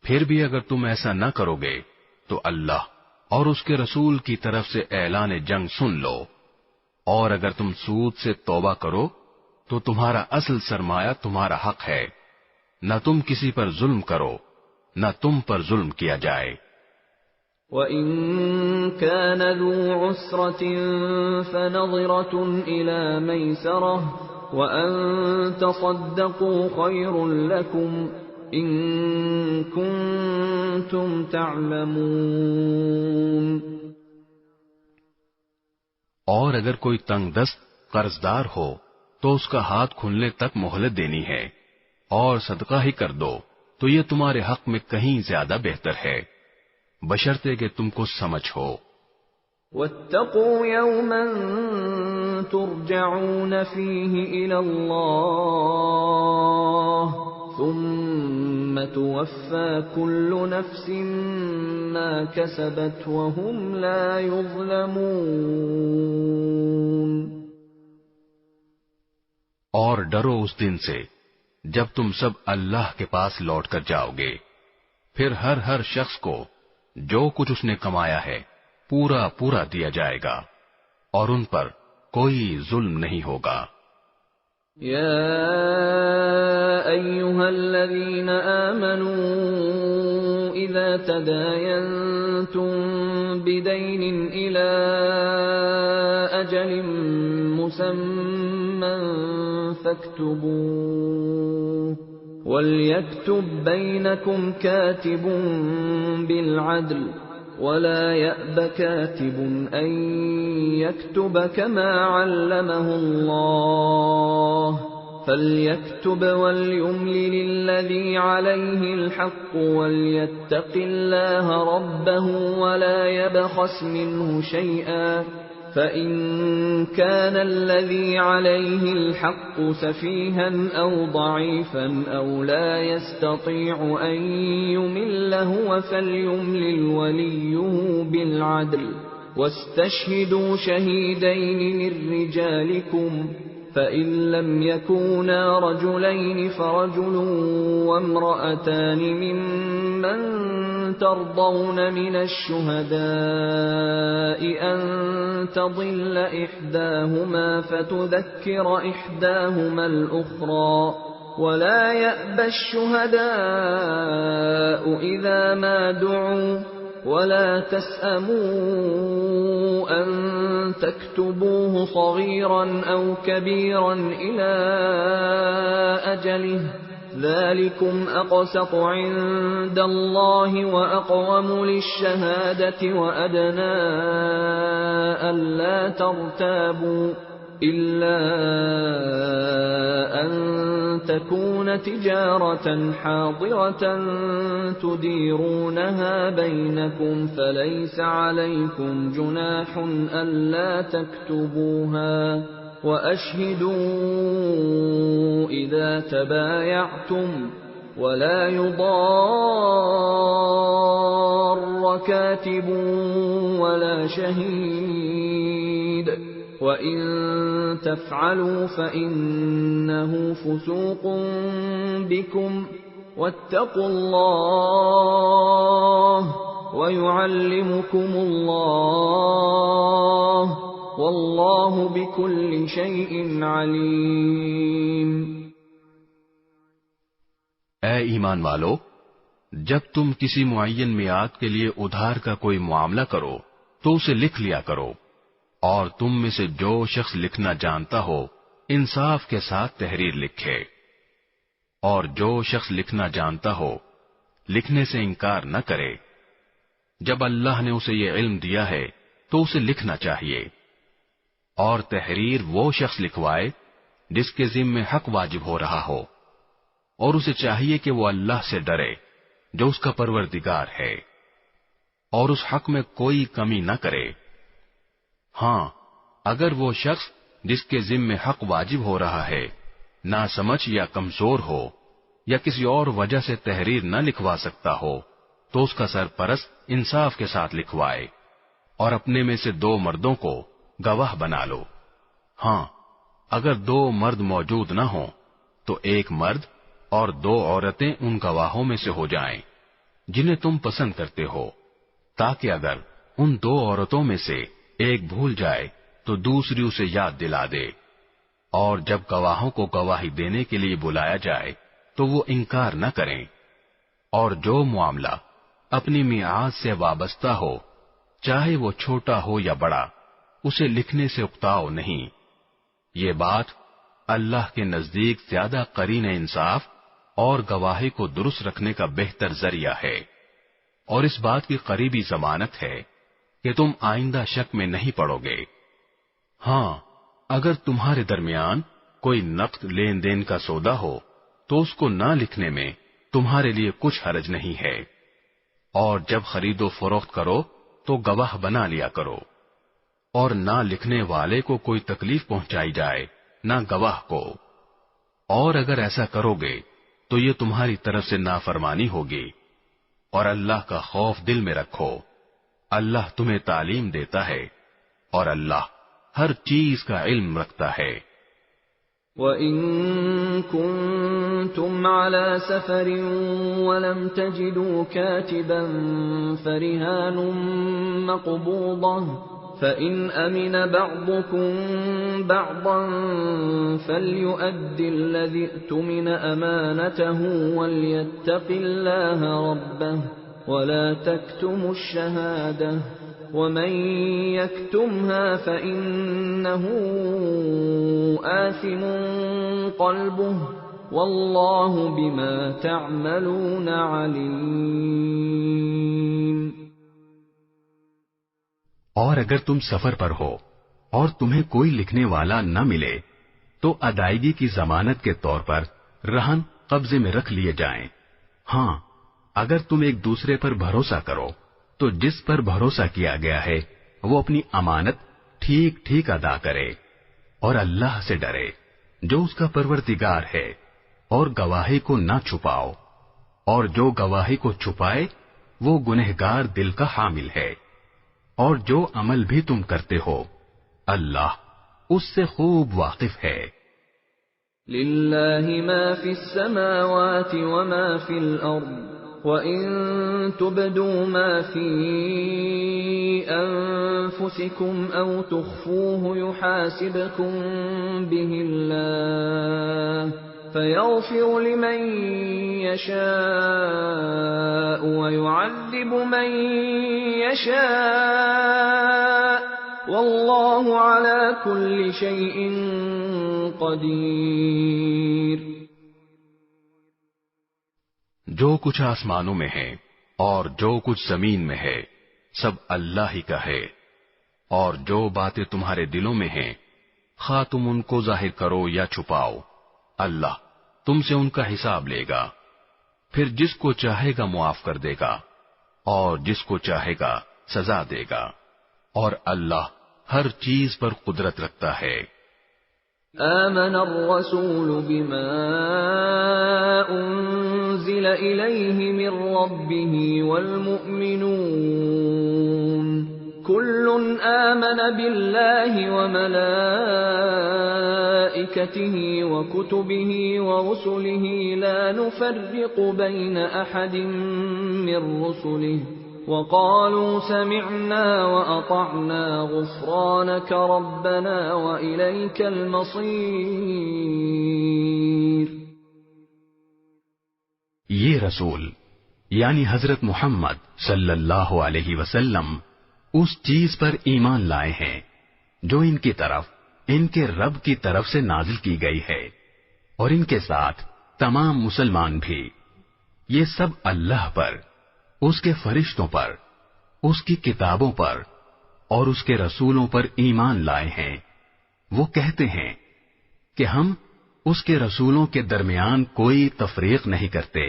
پھر بھی اگر تم ایسا نہ کرو گے تو اللہ اور اس کے رسول کی طرف سے اعلان جنگ سن لو، اور اگر تم سود سے توبہ کرو تو تمہارا اصل سرمایہ تمہارا حق ہے، نہ تم کسی پر ظلم کرو نہ تم پر ظلم کیا جائے۔ وَإِن كَانَ ذُو عُسْرَةٍ فَنَظِرَةٌ إِلَى مَيْسَرَةٍ وَأَن تَصَدَّقُوا خَيْرٌ لَكُمْ إِن كُنتُمْ تَعْلَمُونَ۔ اور اگر کوئی تنگ دست قرضدار ہو تو اس کا ہاتھ کھلنے تک مہلت دینی ہے، اور صدقہ ہی کر دو تو یہ تمہارے حق میں کہیں زیادہ بہتر ہے، بشرطے کہ تم کو سمجھ ہو۔ وَاتَّقُوا يَوْمًا تُرْجَعُونَ فِيهِ إِلَى اللَّهِ ثُمَّ تُوَفَّى كُلُّ نَفْسٍ مَا كَسَبَتْ وَهُمْ لَا يُظْلَمُونَ۔ اور ڈرو اس دن سے جب تم سب اللہ کے پاس لوٹ کر جاؤ گے، پھر ہر شخص کو جو کچھ اس نے کمایا ہے پورا پورا دیا جائے گا، اور ان پر کوئی ظلم نہیں ہوگا۔ یا ایھا الذین آمنوا اذا تداینتم بدین الی اجل مسمى فاكتبوه وَلْيَكْتُبْ بَيْنَكُمْ كَاتِبٌ بِالْعَدْلِ وَلَا يَأْبَ كَاتِبٌ أَن يَكْتُبَ كَمَا عَلَّمَهُ اللَّهُ فَلْيَكْتُبْ وَلْيُمْلِلِ الَّذِي عَلَيْهِ الْحَقُّ وَلْيَتَّقِ اللَّهَ رَبَّهُ وَلَا يَبْخَسْ مِنْهُ شَيْئًا فَإِن كَانَ الَّذِي عَلَيْهِ الْحَقُّ سَفِيهًا أَوْ ضَعِيفًا أَوْ لَا يَسْتَطِيعُ أَن يُمِلَّ هُوَ فَلْيُمْلِلْ وَلِيُّهُ بِالْعَدْلِ وَاسْتَشْهِدُوا شَهِيدَيْنِ مِن رِّجَالِكُمْ فَإِن لَّمْ يَكُونَا رَجُلَيْنِ فَرَجُلٌ وَامْرَأَتَانِ مِمَّن تَرْضَوْنَ مِنَ الشُّهَدَاءِ أَن تَضِلَّ إِحْدَاهُمَا فَتُذَكِّرَ إِحْدَاهُمَا الْأُخْرَى وَلَا يَأْبَ الشُّهَدَاءُ إِذَا مَا دُعُوا وَلَا تَسْأَمُوا أَن تَكْتُبُوهُ صَغِيرًا أَوْ كَبِيرًا إِلَى أَجَلِهِ ذَلِكُمْ أَقْسَطُ عِندَ اللَّهِ وَأَقْوَمُ لِلشَّهَادَةِ وَأَدْنَى أَلَّا تَرْتَابُوا إِلَّا أَن تَكُونَ تِجَارَةً حَاضِرَةً تُدِيرُونَهَا بَيْنَكُمْ فَلَيْسَ عَلَيْكُمْ جُنَاحٌ أَلَّا تَكْتُبُوهَا وَأَشْهِدُوا إِذَا تَبَايَعْتُمْ وَلَا يُضَارَّ كَاتِبٌ وَلَا شَهِيدٌ وَإِن تَفْعَلُوا فَإِنَّهُ فُسُوقٌ بِكُمْ وَاتَّقُوا اللَّهَ وَيُعَلِّمُكُمُ اللَّهُ وَاللَّهُ بِكُلِّ شَيْءٍ عَلِيمٌ۔ اے ایمان والو، جب تم کسی معین میعاد کے لیے ادھار کا کوئی معاملہ کرو تو اسے لکھ لیا کرو، اور تم میں سے جو شخص لکھنا جانتا ہو انصاف کے ساتھ تحریر لکھے، اور جو شخص لکھنا جانتا ہو لکھنے سے انکار نہ کرے۔ جب اللہ نے اسے یہ علم دیا ہے تو اسے لکھنا چاہیے، اور تحریر وہ شخص لکھوائے جس کے ذمے حق واجب ہو رہا ہو، اور اسے چاہیے کہ وہ اللہ سے ڈرے جو اس کا پروردگار ہے، اور اس حق میں کوئی کمی نہ کرے۔ ہاں، اگر وہ شخص جس کے ذمے حق واجب ہو رہا ہے ناسمجھ یا کمزور ہو یا کسی اور وجہ سے تحریر نہ لکھوا سکتا ہو تو اس کا سرپرست انصاف کے ساتھ لکھوائے، اور اپنے میں سے 2 مردوں کو گواہ بنا لو۔ ہاں، اگر 2 مرد موجود نہ ہوں تو 1 مرد اور 2 عورتیں ان گواہوں میں سے ہو جائیں جنہیں تم پسند کرتے ہو، تاکہ اگر ان 2 عورتوں میں سے ایک بھول جائے تو دوسری اسے یاد دلا دے، اور جب گواہوں کو گواہی دینے کے لیے بلایا جائے تو وہ انکار نہ کریں، اور جو معاملہ اپنی میعاد سے وابستہ ہو، چاہے وہ چھوٹا ہو یا بڑا، اسے لکھنے سے اکتاؤ نہیں۔ یہ بات اللہ کے نزدیک زیادہ قرین انصاف اور گواہی کو درست رکھنے کا بہتر ذریعہ ہے، اور اس بات کی قریبی ضمانت ہے کہ تم آئندہ شک میں نہیں پڑو گے۔ ہاں، اگر تمہارے درمیان کوئی نقد لین دین کا سودا ہو تو اس کو نہ لکھنے میں تمہارے لیے کچھ حرج نہیں ہے، اور جب خرید و فروخت کرو تو گواہ بنا لیا کرو، اور نہ لکھنے والے کو کوئی تکلیف پہنچائی جائے نہ گواہ کو، اور اگر ایسا کرو گے تو یہ تمہاری طرف سے نافرمانی ہوگی، اور اللہ کا خوف دل میں رکھو، اللہ تمہیں تعلیم دیتا ہے اور اللہ ہر چیز کا علم رکھتا ہے۔ وَإِن كُنتُمْ عَلَى سَفَرٍ وَلَمْ تَجِدُوا كَاتِبًا فَرِهَانٌ مَّقْبُوضَةٌ فَإِنْ أَمِنَ بَعْضُكُمْ بَعْضًا فَلْيُؤَدِّ الَّذِي اؤْتُمِنَ أَمَانَتَهُ وَلْيَتَّقِ اللَّهَ رَبَّهُ وَلَا تَكْتُمُوا الشَّهَادَةَ وَمَن يَكْتُمْهَا فَإِنَّهُ آثِمٌ قَلْبُهُ وَاللَّهُ بِمَا تَعْمَلُونَ عَلِيمٌ۔ اور اگر تم سفر پر ہو اور تمہیں کوئی لکھنے والا نہ ملے تو ادائیگی کی ضمانت کے طور پر رہن قبضے میں رکھ لیے جائیں۔ ہاں، اگر تم ایک دوسرے پر بھروسہ کرو تو جس پر بھروسہ کیا گیا ہے وہ اپنی امانت ٹھیک ٹھیک ادا کرے، اور اللہ سے ڈرے جو اس کا پروردگار ہے، اور گواہی کو نہ چھپاؤ، اور جو گواہی کو چھپائے وہ گنہگار دل کا حامل ہے، اور جو عمل بھی تم کرتے ہو اللہ اس سے خوب واقف ہے۔ لِلَّهِ مَا فِي السَّمَاوَاتِ وَمَا فِي الْأَرْضِ وَإِن تُبْدُوا مَا فِي أَنفُسِكُمْ أَوْ تُخْفُوهُ يُحَاسِبْكُم بِهِ اللَّهُ فَيَغْفِرُ لِمَن يَشَاءُ وَيُعَذِّبُ مَن يَشَاءُ وَاللَّهُ عَلَى كُلِّ شَيْءٍ قَدِيرٌ۔ جو کچھ آسمانوں میں ہے اور جو کچھ زمین میں ہے سب اللہ ہی کا ہے، اور جو باتیں تمہارے دلوں میں ہیں خواہ تم ان کو ظاہر کرو یا چھپاؤ، اللہ تم سے ان کا حساب لے گا، پھر جس کو چاہے گا معاف کر دے گا اور جس کو چاہے گا سزا دے گا، اور اللہ ہر چیز پر قدرت رکھتا ہے۔ آمن الرسول بما انزل الیہ من ربہ والمؤمنون كل آمن بالله وملائكته وكتبه ورسله لا نفرق بين أحد من رسله وقالوا سمعنا وأطعنا غفرانك ربنا وإليك المصير۔ یہ رسول یعنی حضرت محمد صلی اللہ علیہ وسلم اس چیز پر ایمان لائے ہیں جو ان کی طرف ان کے رب کی طرف سے نازل کی گئی ہے، اور ان کے ساتھ تمام مسلمان بھی، یہ سب اللہ پر، اس کے فرشتوں پر، اس کی کتابوں پر اور اس کے رسولوں پر ایمان لائے ہیں۔ وہ کہتے ہیں کہ ہم اس کے رسولوں کے درمیان کوئی تفریق نہیں کرتے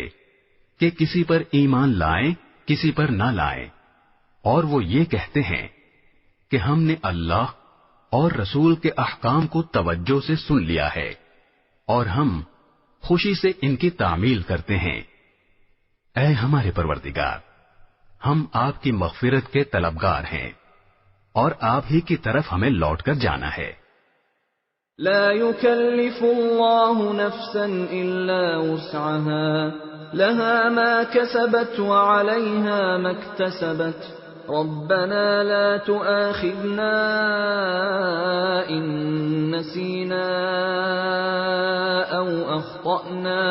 کہ کسی پر ایمان لائیں کسی پر نہ لائیں، اور وہ یہ کہتے ہیں کہ ہم نے اللہ اور رسول کے احکام کو توجہ سے سن لیا ہے اور ہم خوشی سے ان کی تعمیل کرتے ہیں۔ اے ہمارے پروردگار، ہم آپ کی مغفرت کے طلبگار ہیں اور آپ ہی کی طرف ہمیں لوٹ کر جانا ہے۔ لا يكلف الله نفسا الا وسعها لها ما كسبت وعليها ما اكتسبت ربنا لا تؤاخذنا إن نسينا أو أخطأنا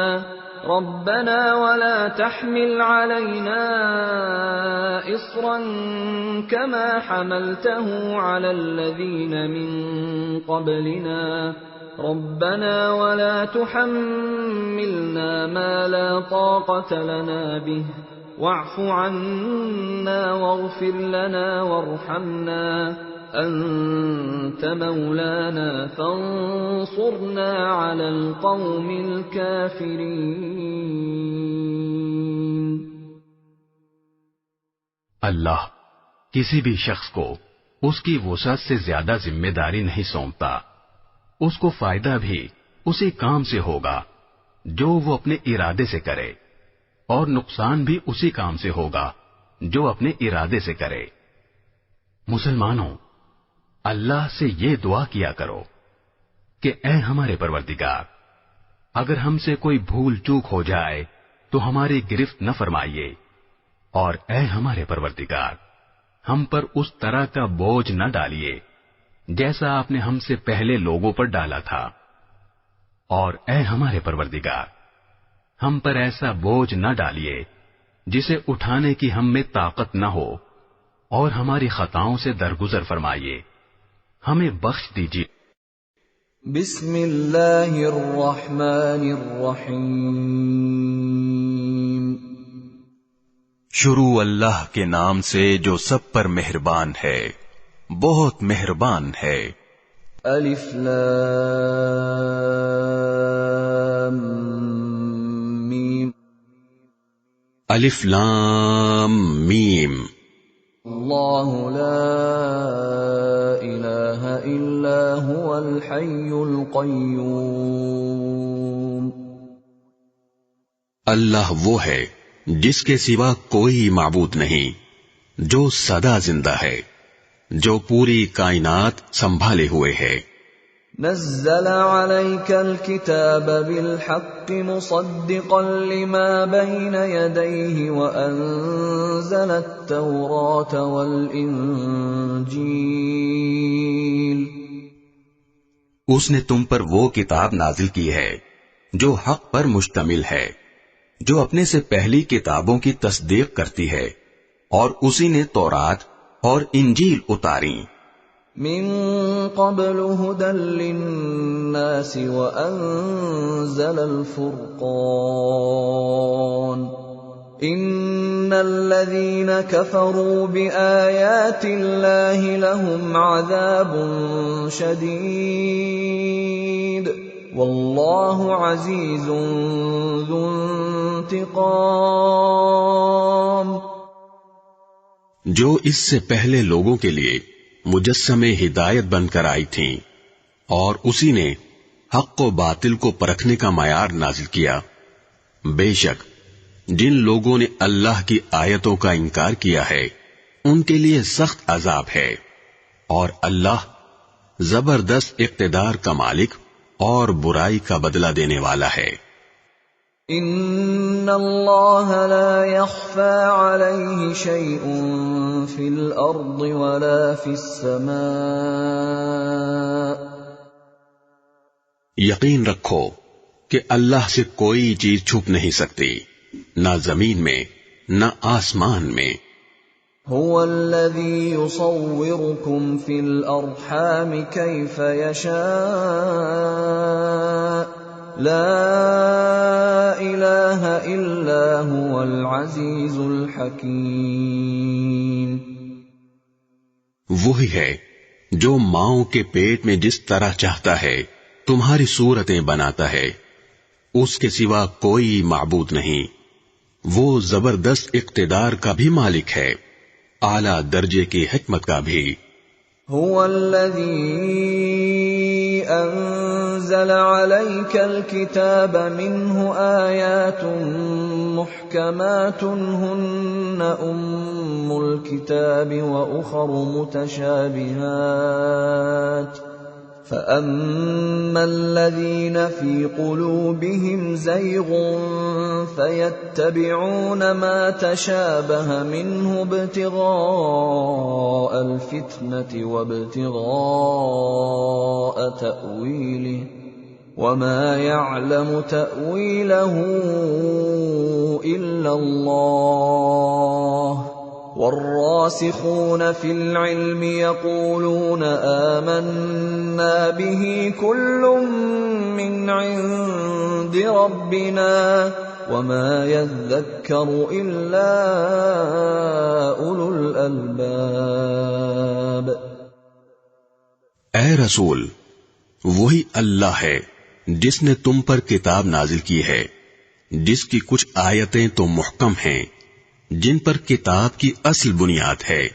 ربنا ولا تحمل علينا إصرا كما حملته على الذين من قبلنا ربنا ولا تحملنا ما لا طاقة لنا به واعف عنا واغفر لنا وارحمنا أنت مولانا فانصرنا على القوم الكافرين. اللہ کسی بھی شخص کو اس کی وسعت سے زیادہ ذمہ داری نہیں سونپتا. اس کو فائدہ بھی اسی کام سے ہوگا جو وہ اپنے ارادے سے کرے، اور نقصان بھی اسی کام سے ہوگا جو اپنے ارادے سے کرے. مسلمانوں، اللہ سے یہ دعا کیا کرو کہ اے ہمارے پروردگار، اگر ہم سے کوئی بھول چوک ہو جائے تو ہماری گرفت نہ فرمائیے، اور اے ہمارے پروردگار، ہم پر اس طرح کا بوجھ نہ ڈالیے جیسا آپ نے ہم سے پہلے لوگوں پر ڈالا تھا، اور اے ہمارے پروردگار، ہم پر ایسا بوجھ نہ ڈالیے جسے اٹھانے کی ہم میں طاقت نہ ہو، اور ہماری خطاؤں سے درگزر فرمائیے، ہمیں بخش دیجیے. بسم اللہ الرحمن الرحیم. شروع اللہ کے نام سے جو سب پر مہربان ہے، بہت مہربان ہے. الف لام میم. الف لام میم. اللہ لا الہ الا هو الحی القیوم. اللہ وہ ہے جس کے سوا کوئی معبود نہیں، جو سدا زندہ ہے، جو پوری کائنات سنبھالے ہوئے ہے. نزل عليك الكتاب بالحق مصدقا لما بين يديه وأنزل التوراة والإنجيل. اس نے تم پر وہ کتاب نازل کی ہے جو حق پر مشتمل ہے، جو اپنے سے پہلی کتابوں کی تصدیق کرتی ہے، اور اسی نے تورات اور انجیل اتاری. من قبل هدى للناس وأنزل الفرقان. إن الذين كفروا بآيات الله لهم عذاب شديد والله عزيز ذو انتقام. جو اس سے پہلے لوگوں کے لیے مجسمے ہدایت بن کر آئی تھیں، اور اسی نے حق و باطل کو پرکھنے کا معیار نازل کیا. بے شک جن لوگوں نے اللہ کی آیتوں کا انکار کیا ہے ان کے لیے سخت عذاب ہے، اور اللہ زبردست اقتدار کا مالک اور برائی کا بدلہ دینے والا ہے. ان اللہ لا يخفى عليه شيء في الارض ولا في السماء. یقین رکھو کہ اللہ سے کوئی چیز چھپ نہیں سکتی، نہ زمین میں نہ آسمان میں. هو الذي يصوركم في الارحام كيف يشاء لا الہ الا هو العزیز الحکیم. وہی ہے جو ماؤں کے پیٹ میں جس طرح چاہتا ہے تمہاری صورتیں بناتا ہے، اس کے سوا کوئی معبود نہیں. وہ زبردست اقتدار کا بھی مالک ہے، اعلیٰ درجے کی حکمت کا بھی. هو الذي انزل عليك الكتاب منه آيات محكمات هن الكتاب وأخر متشابهات فَأَمَّا الَّذِينَ فِي قُلُوبِهِمْ زَيْغٌ فَيَتَّبِعُونَ مَا تَشَابَهَ مِنْهُ ابْتِغَاءَ الْفِتْنَةِ وَابْتِغَاءَ تَأْوِيلِهِ وَمَا يَعْلَمُ تَأْوِيلَهُ إِلَّا اللَّهُ وَالرَّاسِخُونَ فِي الْعِلْمِ يَقُولُونَ آمَنَّا بِهِ كُلٌّ مِّنْ عِندِ رَبِّنَا وَمَا يَذَّكَّرُ إِلَّا أُولُو الْأَلْبَابِ۔ اے رسول، وہی اللہ ہے جس نے تم پر کتاب نازل کی ہے، جس کی کچھ آیتیں تو محکم ہیں جن پر کتاب کی اصل بنیاد ہے،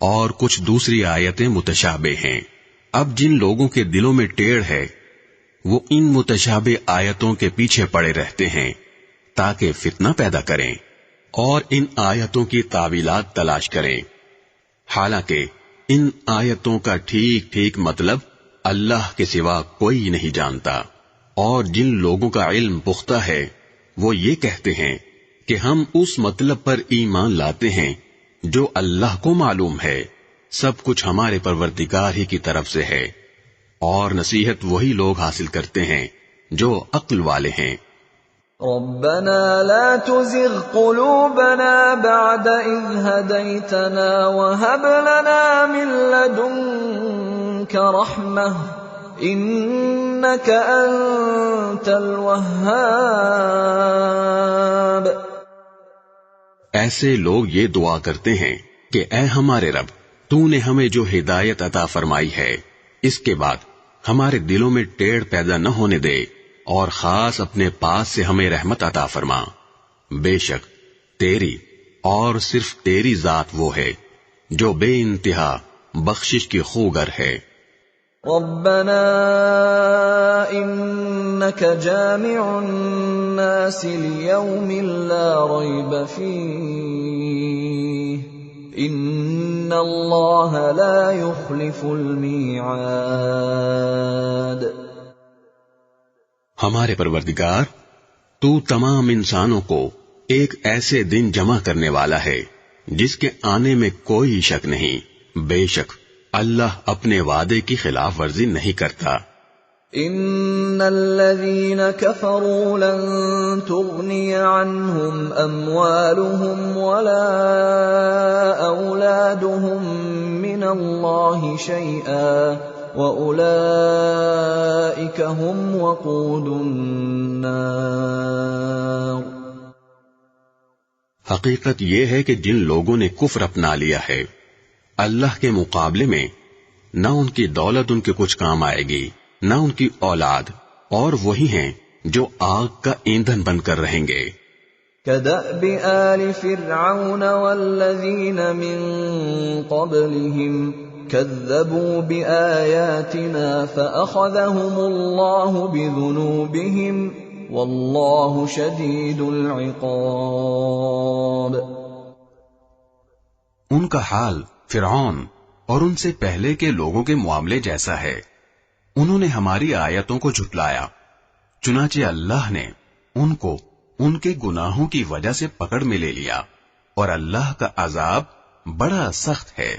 اور کچھ دوسری آیتیں متشابہ ہیں۔ اب جن لوگوں کے دلوں میں ٹیڑھ ہے وہ ان متشابہ آیتوں کے پیچھے پڑے رہتے ہیں تاکہ فتنہ پیدا کریں اور ان آیتوں کی تعویلات تلاش کریں، حالانکہ ان آیتوں کا ٹھیک ٹھیک مطلب اللہ کے سوا کوئی نہیں جانتا۔ اور جن لوگوں کا علم پختہ ہے وہ یہ کہتے ہیں کہ ہم اس مطلب پر ایمان لاتے ہیں جو اللہ کو معلوم ہے، سب کچھ ہمارے پروردگار ہی کی طرف سے ہے، اور نصیحت وہی لوگ حاصل کرتے ہیں جو عقل والے ہیں۔ ربنا لا تزغ قلوبنا بعد إذ هديتنا وهب لنا من لدنك رحمة إنك أنت الوهاب۔ ایسے لوگ یہ دعا کرتے ہیں کہ اے ہمارے رب، تو نے ہمیں جو ہدایت عطا فرمائی ہے اس کے بعد ہمارے دلوں میں ٹیڑھ پیدا نہ ہونے دے، اور خاص اپنے پاس سے ہمیں رحمت عطا فرما۔ بے شک تیری اور صرف تیری ذات وہ ہے جو بے انتہا بخشش کی خوگر ہے۔ ربنا انك جامع الناس ليوم لا ريب فيه ان الله لا يخلف الميعاد۔ ہمارے پروردگار، تو تمام انسانوں کو ایک ایسے دن جمع کرنے والا ہے جس کے آنے میں کوئی شک نہیں، بے شک اللہ اپنے وعدے کی خلاف ورزی نہیں کرتا۔ ان الذين كفروا لن تغني عنهم اموالهم ولا اولادهم من الله شيئا واولئك هم وقود النار۔ حقیقت یہ ہے کہ جن لوگوں نے کفر اپنا لیا ہے اللہ کے مقابلے میں نہ ان کی دولت ان کے کچھ کام آئے گی نہ ان کی اولاد، اور وہی ہیں جو آگ کا ایندھن بن کر رہیں گے۔ كدأب آل فرعون والذين من قبلهم كذبوا بآياتنا فأخذهم الله بذنوبهم والله شديد العقاب۔ ان کا حال فرعون اور ان سے پہلے کے لوگوں کے معاملے جیسا ہے، انہوں نے ہماری آیتوں کو جھٹلایا، چنانچہ اللہ نے ان کو ان کے گناہوں کی وجہ سے پکڑ میں لے لیا، اور اللہ کا عذاب بڑا سخت ہے۔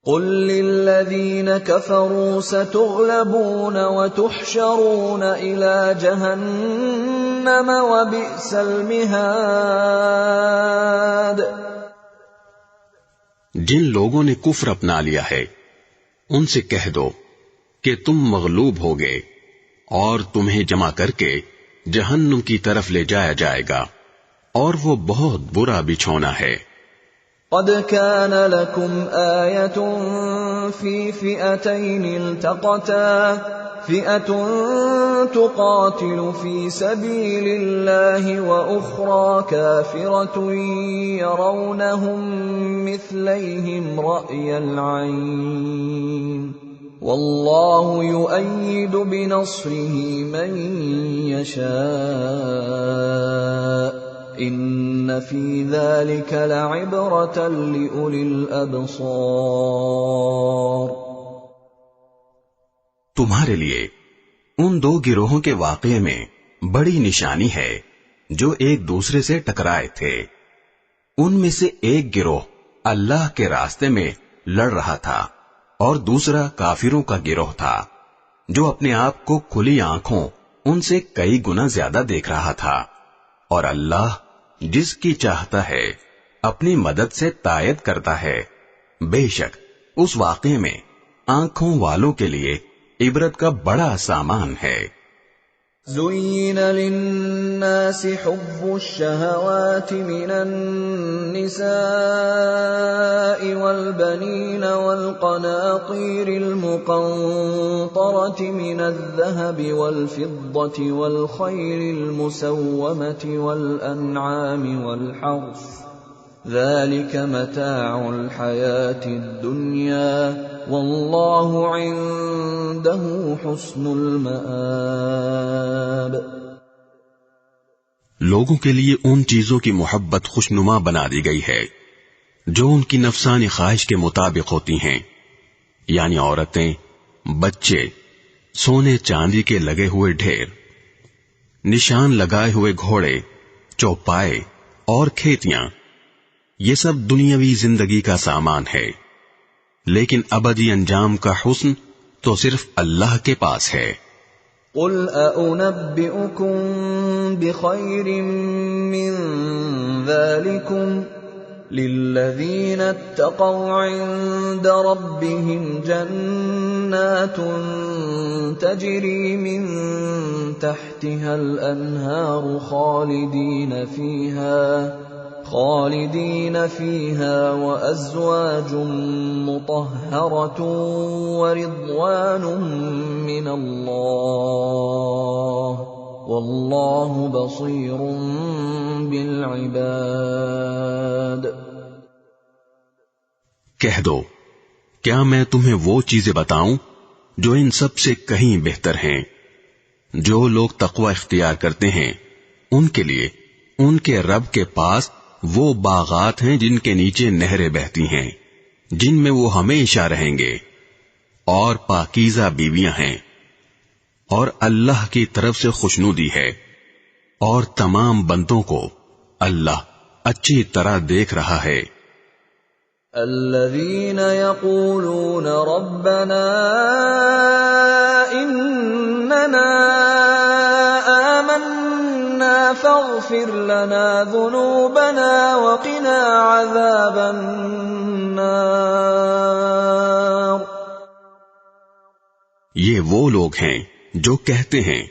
قل للذین کفروا ستغلبون وتحشرون الى جہنم وبئس المہاد۔ جن لوگوں نے کفر اپنا لیا ہے ان سے کہہ دو کہ تم مغلوب ہوگے اور تمہیں جمع کر کے جہنم کی طرف لے جایا جائے گا، اور وہ بہت برا بچھونا ہے۔ قد كان لكم آية في فئتين التقتا فئة تقاتل في سبيل الله وأخرى كافرة يرونهم مثليهم رأي العين والله يؤيد بنصره من يشاء ان في ذلك لعبرة لأولي الأبصار۔ تمہارے لیے ان دو گروہوں کے واقعے میں بڑی نشانی ہے جو ایک دوسرے سے ٹکرائے تھے. ان میں سے ایک گروہ اللہ کے راستے میں لڑ رہا تھا اور دوسرا کافروں کا گروہ تھا جو اپنے آپ کو کھلی آنکھوں ان سے کئی گنا زیادہ دیکھ رہا تھا. اور اللہ جس کی چاہتا ہے اپنی مدد سے تائید کرتا ہے. بے شک اس واقعے میں آنکھوں والوں کے لیے عبرت کا بڑا سامان ہے. زين للناس حب الشهوات من النساء والبنين والقناطير المقنطرة من الذهب والفضة والخيل المسومة والأنعام والحرث ذلك متاع الحياة الدنيا والله عنده حسن المآب. لوگوں کے لیے ان چیزوں کی محبت خوشنما بنا دی گئی ہے جو ان کی نفسانی خواہش کے مطابق ہوتی ہیں، یعنی عورتیں، بچے، سونے چاندی کے لگے ہوئے ڈھیر، نشان لگائے ہوئے گھوڑے، چوپائے اور کھیتیاں. یہ سب دنیاوی زندگی کا سامان ہے، لیکن ابدی انجام کا حسن تو صرف اللہ کے پاس ہے. قل أأنبئكم بخير من ذلكم للذين اتقوا عند ربهم جنات تجري من تحتها الأنهار خالدين فيها وأزواج مطهرة ورضوان من الله والله بصير بالعباد. کہہ دو، کیا میں تمہیں وہ چیزیں بتاؤں جو ان سب سے کہیں بہتر ہیں؟ جو لوگ تقوی اختیار کرتے ہیں ان کے لیے ان کے رب کے پاس وہ باغات ہیں جن کے نیچے نہریں بہتی ہیں، جن میں وہ ہمیشہ رہیں گے، اور پاکیزہ بیویاں ہیں، اور اللہ کی طرف سے خوشنودی ہے، اور تمام بندوں کو اللہ اچھی طرح دیکھ رہا ہے. الذين يقولون ربنا إننا آمنا فاغفر لنا ذنوبنا وقنا عذاب النار. یہ وہ لوگ ہیں جو کہتے ہیں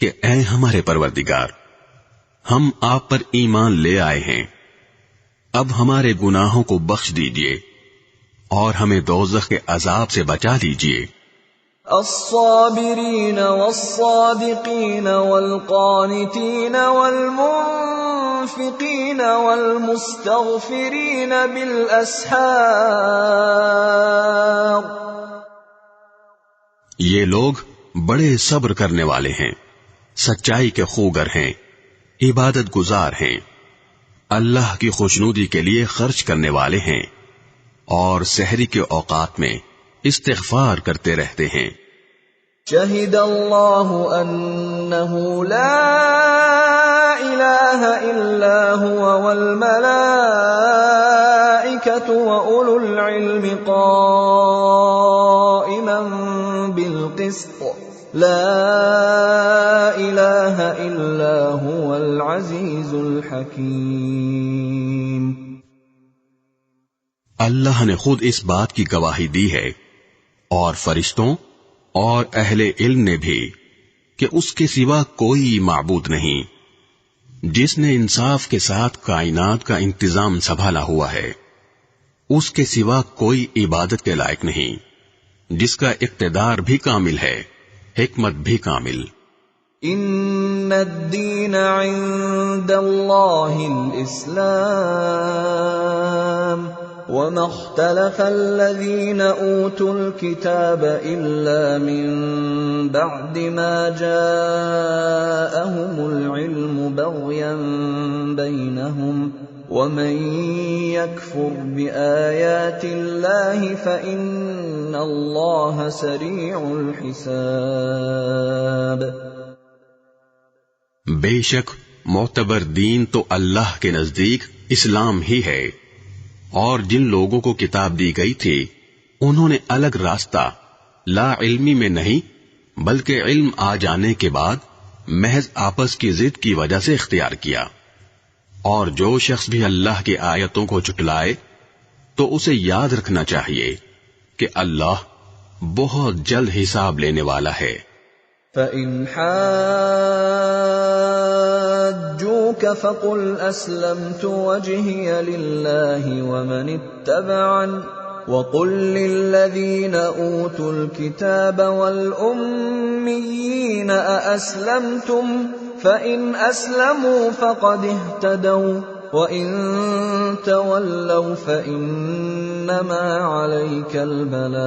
کہ اے ہمارے پروردگار، ہم آپ پر ایمان لے آئے ہیں، اب ہمارے گناہوں کو بخش دیجئے اور ہمیں دوزخ کے عذاب سے بچا لیجئے. الصابرين والصادقين والقانتين والمنفقين والمستغفرين بالأسحار. یہ لوگ بڑے صبر کرنے والے ہیں، سچائی کے خوگر ہیں، عبادت گزار ہیں، اللہ کی خوشنودی کے لیے خرچ کرنے والے ہیں، اور سحری کے اوقات میں استغفار کرتے رہتے ہیں. شہد اللہ انہ لا الہ الا هو والملائکۃ وأولو العلم قائما بالقسط لا الہ الا هو العزیز الحکیم. اللہ نے خود اس بات کی گواہی دی ہے، اور فرشتوں اور اہل علم نے بھی، کہ اس کے سوا کوئی معبود نہیں، جس نے انصاف کے ساتھ کائنات کا انتظام سنبھالا ہوا ہے. اس کے سوا کوئی عبادت کے لائق نہیں، جس کا اقتدار بھی کامل ہے، حکمت بھی کامل. ان الدین عند اللہ الاسلام وما اختلف الذين اوتوا الكتاب الا من بعد ما جاءهم العلم بغيا بينهم ومن يكفر بآيات الله فإن ان اللہ سریع الحساب. بے شک معتبر دین تو اللہ کے نزدیک اسلام ہی ہے، اور جن لوگوں کو کتاب دی گئی تھی انہوں نے الگ راستہ لا علمی میں نہیں بلکہ علم آ جانے کے بعد محض آپس کی ضد کی وجہ سے اختیار کیا. اور جو شخص بھی اللہ کی آیتوں کو جھٹلائے تو اسے یاد رکھنا چاہیے کہ اللہ بہت جلد حساب لینے والا ہے. فَإِنْ حَاجُّوكَ فَقُلْ أَسْلَمْتُ وَجْهِيَ لِلَّهِ وَمَنِ اتَّبَعَنِ وَقُلْ لِلَّذِينَ أُوتُوا الْكِتَابَ وَالْأُمِّيِّينَ أَأَسْلَمْتُمْ فَإِنْ أَسْلَمُوا فَقَدِ اهْتَدَوْا وَإِنْ تَوَلَّوْا فَإِنَّمَا عَلَيْكَ الْبَلَاغُ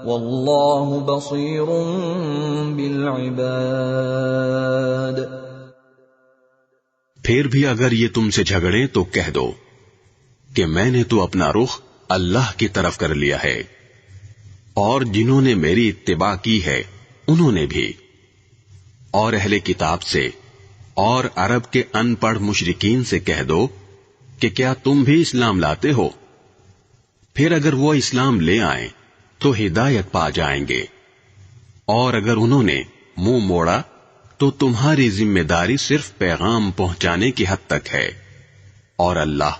وَاللَّهُ بَصِيرٌ بِالْعِبَادِ. پھر بھی اگر یہ تم سے جھگڑیں تو کہہ دو کہ میں نے تو اپنا رخ اللہ کی طرف کر لیا ہے، اور جنہوں نے میری اتباع کی ہے انہوں نے بھی. اور اہل کتاب سے اور عرب کے ان پڑھ مشرکین سے کہہ دو کہ کیا تم بھی اسلام لاتے ہو؟ پھر اگر وہ اسلام لے آئیں تو ہدایت پا جائیں گے، اور اگر انہوں نے منہ موڑا تو تمہاری ذمہ داری صرف پیغام پہنچانے کی حد تک ہے، اور اللہ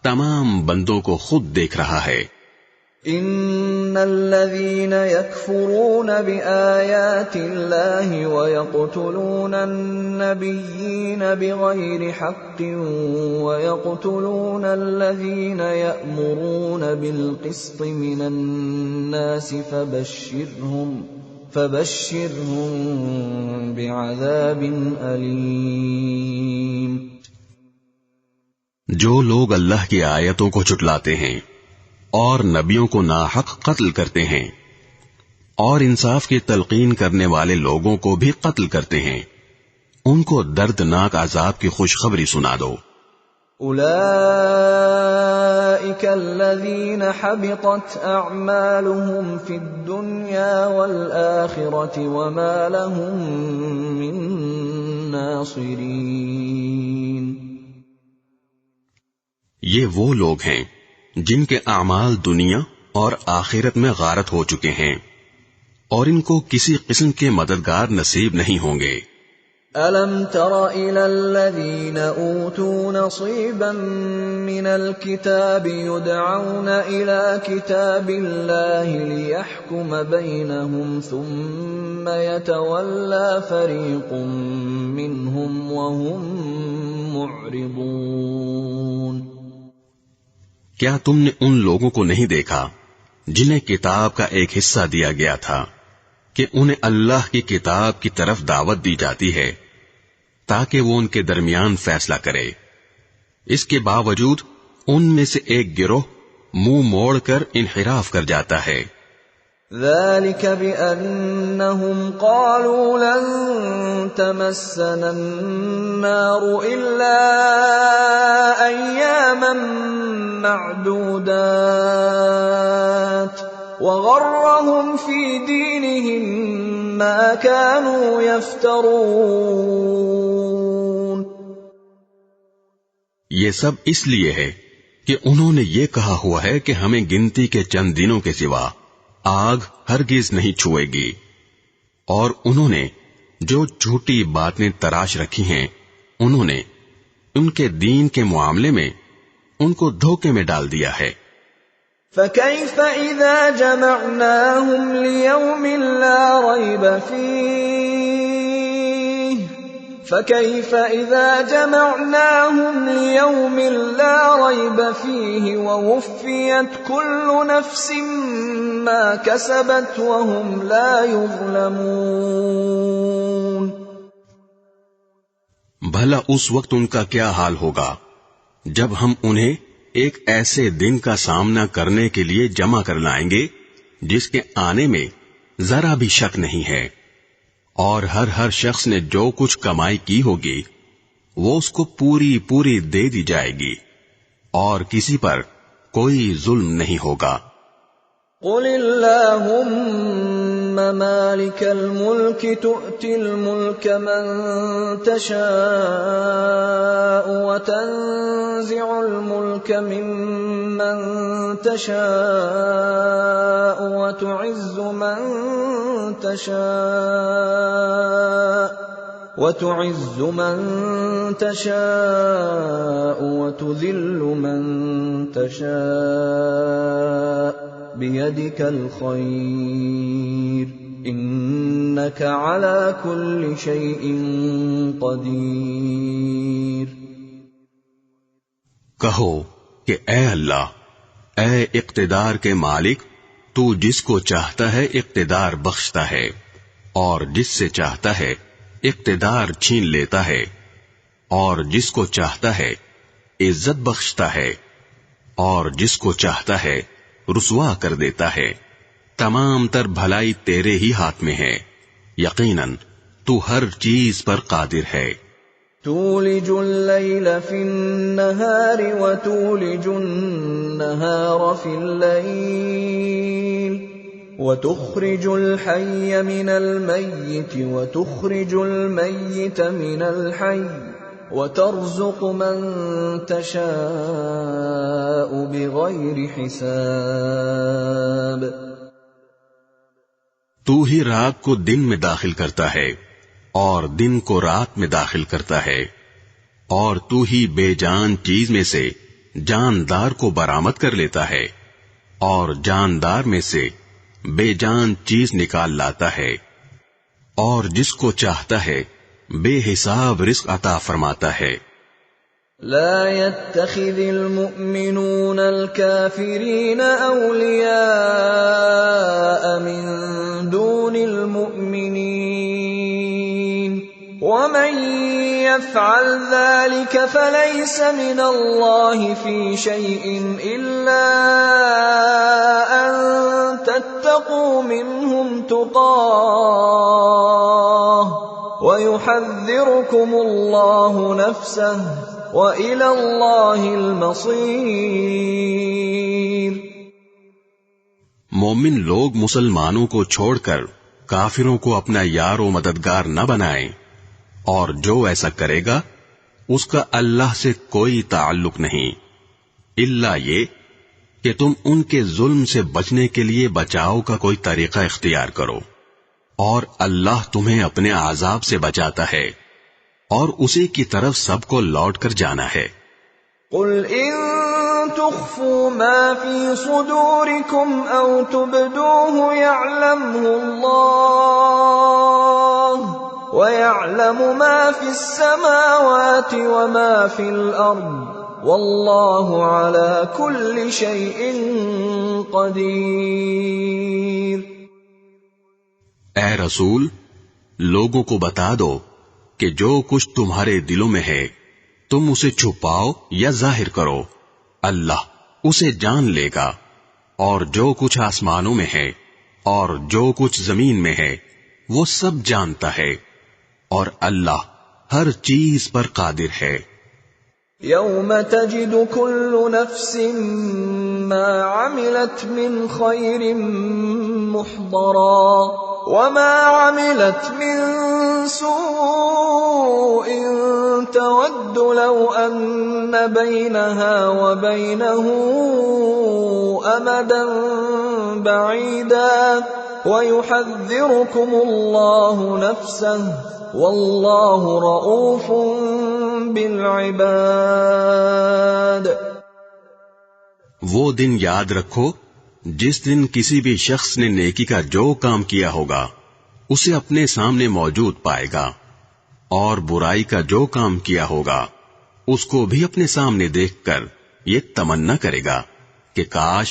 تمام بندوں کو خود دیکھ رہا ہے. ان الذين يكفرون بآيات الله ويقتلون النبيين بغير حق ويقتلون الذين يأمرون بالقسط من الناس فبشرهم بعذاب أليم. جو لوگ اللہ کی آیتوں کو جھٹلاتے ہیں اور نبیوں کو ناحق قتل کرتے ہیں اور انصاف کی تلقین کرنے والے لوگوں کو بھی قتل کرتے ہیں، ان کو دردناک عذاب کی خوشخبری سنا دو. اولئک الذین حبطت اعمالهم فی الدنیا والآخرة وما لهم من ناصرین. یہ وہ لوگ ہیں جن کے اعمال دنیا اور آخرت میں غارت ہو چکے ہیں، اور ان کو کسی قسم کے مددگار نصیب نہیں ہوں گے. أَلَمْ تَرَ إِلَى الَّذِينَ أُوتُوا نَصِيبًا مِنَ الْكِتَابِ يُدْعَوْنَ إِلَى كِتَابِ اللَّهِ لِيَحْكُمَ بَيْنَهُمْ ثُمَّ يَتَوَلَّى فَرِيقٌ مِّنْهُمْ وَهُمْ مُعْرِضُونَ. کیا تم نے ان لوگوں کو نہیں دیکھا جنہیں کتاب کا ایک حصہ دیا گیا تھا کہ انہیں اللہ کی کتاب کی طرف دعوت دی جاتی ہے تاکہ وہ ان کے درمیان فیصلہ کرے، اس کے باوجود ان میں سے ایک گروہ منہ موڑ کر انحراف کر جاتا ہے. ذلك بأنهم قالوا لن تمسنا النار إلا أياما معدودات وغرهم في دينهم ما كانوا يفترون. یہ سب اس لیے ہے کہ انہوں نے یہ کہا ہوا ہے کہ ہمیں گنتی کے چند دنوں کے سوا آگ ہرگز نہیں چھوئے گی، اور انہوں نے جو جھوٹی باتیں تراش رکھی ہیں انہوں نے ان کے دین کے معاملے میں ان کو دھوکے میں ڈال دیا ہے. فَكَيْفَ إِذَا جَمَعْنَاهُمْ لِيَوْمٍ لَا رَيْبَ فِيهِ فَكَيْفَ إِذَا جَمَعْنَاهُمْ لِيَوْمٍ لَا رَيْبَ فِيهِ وَوُفِّيَتْ كُلُّ نَفْسٍ مَا كَسَبَتْ وَهُمْ لَا يُظْلَمُونَ. بھلا اس وقت ان کا کیا حال ہوگا جب ہم انہیں ایک ایسے دن کا سامنا کرنے کے لیے جمع کر لائیں گے جس کے آنے میں ذرا بھی شک نہیں ہے، اور ہر شخص نے جو کچھ کمائی کی ہوگی وہ اس کو پوری دے دی جائے گی، اور کسی پر کوئی ظلم نہیں ہوگا. قل اللهم مالك الملك تؤتي الملك من تشاء وتنزع الملك ممن تشاء وتعز من تشاء وتذل من تشاء بيدك الخير إنك على كل شيء قدیر۔ کہو کہ اے اللہ، اے اقتدار کے مالک، تو جس کو چاہتا ہے اقتدار بخشتا ہے اور جس سے چاہتا ہے اقتدار چھین لیتا ہے، اور جس کو چاہتا ہے عزت بخشتا ہے اور جس کو چاہتا ہے رسوا کر دیتا ہے۔ تمام تر بھلائی تیرے ہی ہاتھ میں ہے، یقیناً تو ہر چیز پر قادر ہے۔ تولج اللیل فی النہار وتولج النہار فی اللیل وتخرج الحی من المیت وتخرج المیت من الحی وترزق من تشاء بغیر حساب۔ تو ہی رات کو دن میں داخل کرتا ہے اور دن کو رات میں داخل کرتا ہے، اور تو ہی بے جان چیز میں سے جاندار کو برآمد کر لیتا ہے اور جاندار میں سے بے جان چیز نکال لاتا ہے، اور جس کو چاہتا ہے بے حساب رزق عطا فرماتا ہے۔ لا يتخذ المؤمنون الكافرين أولياء من دون المؤمنين ومن يفعل ذلك فليس من الله في شيء إلا أن تتقوا منهم تقاه وَيُحَذِّرُكُمُ اللَّهُ نَفْسَهُ وَإِلَى اللَّهِ الْمَصِيرُ۔ مومن لوگ مسلمانوں کو چھوڑ کر کافروں کو اپنا یار و مددگار نہ بنائیں، اور جو ایسا کرے گا اس کا اللہ سے کوئی تعلق نہیں، الا یہ کہ تم ان کے ظلم سے بچنے کے لیے بچاؤ کا کوئی طریقہ اختیار کرو، اور اللہ تمہیں اپنے عذاب سے بچاتا ہے، اور اسی کی طرف سب کو لوٹ کر جانا ہے۔ قل ان تخفوا ما في صدوركم او تبدوه يعلمه الله ويعلم ما في السماوات وما في الارض والله على كل شيء قدير۔ اے رسول، لوگوں کو بتا دو کہ جو کچھ تمہارے دلوں میں ہے تم اسے چھپاؤ یا ظاہر کرو، اللہ اسے جان لے گا، اور جو کچھ آسمانوں میں ہے اور جو کچھ زمین میں ہے وہ سب جانتا ہے، اور اللہ ہر چیز پر قادر ہے۔ یوم تجد کل نفس ما عملت من خیر محضرا وما عملت من سوء تود لو ان بينها وبينه امدا بعيدا ويحذركم الله نفسه والله رؤوف بالعباد۔ وہ دن یاد رکھو جس دن کسی بھی شخص نے نیکی کا جو کام کیا ہوگا اسے اپنے سامنے موجود پائے گا، اور برائی کا جو کام کیا ہوگا اس کو بھی اپنے سامنے دیکھ کر یہ تمنا کرے گا کہ کاش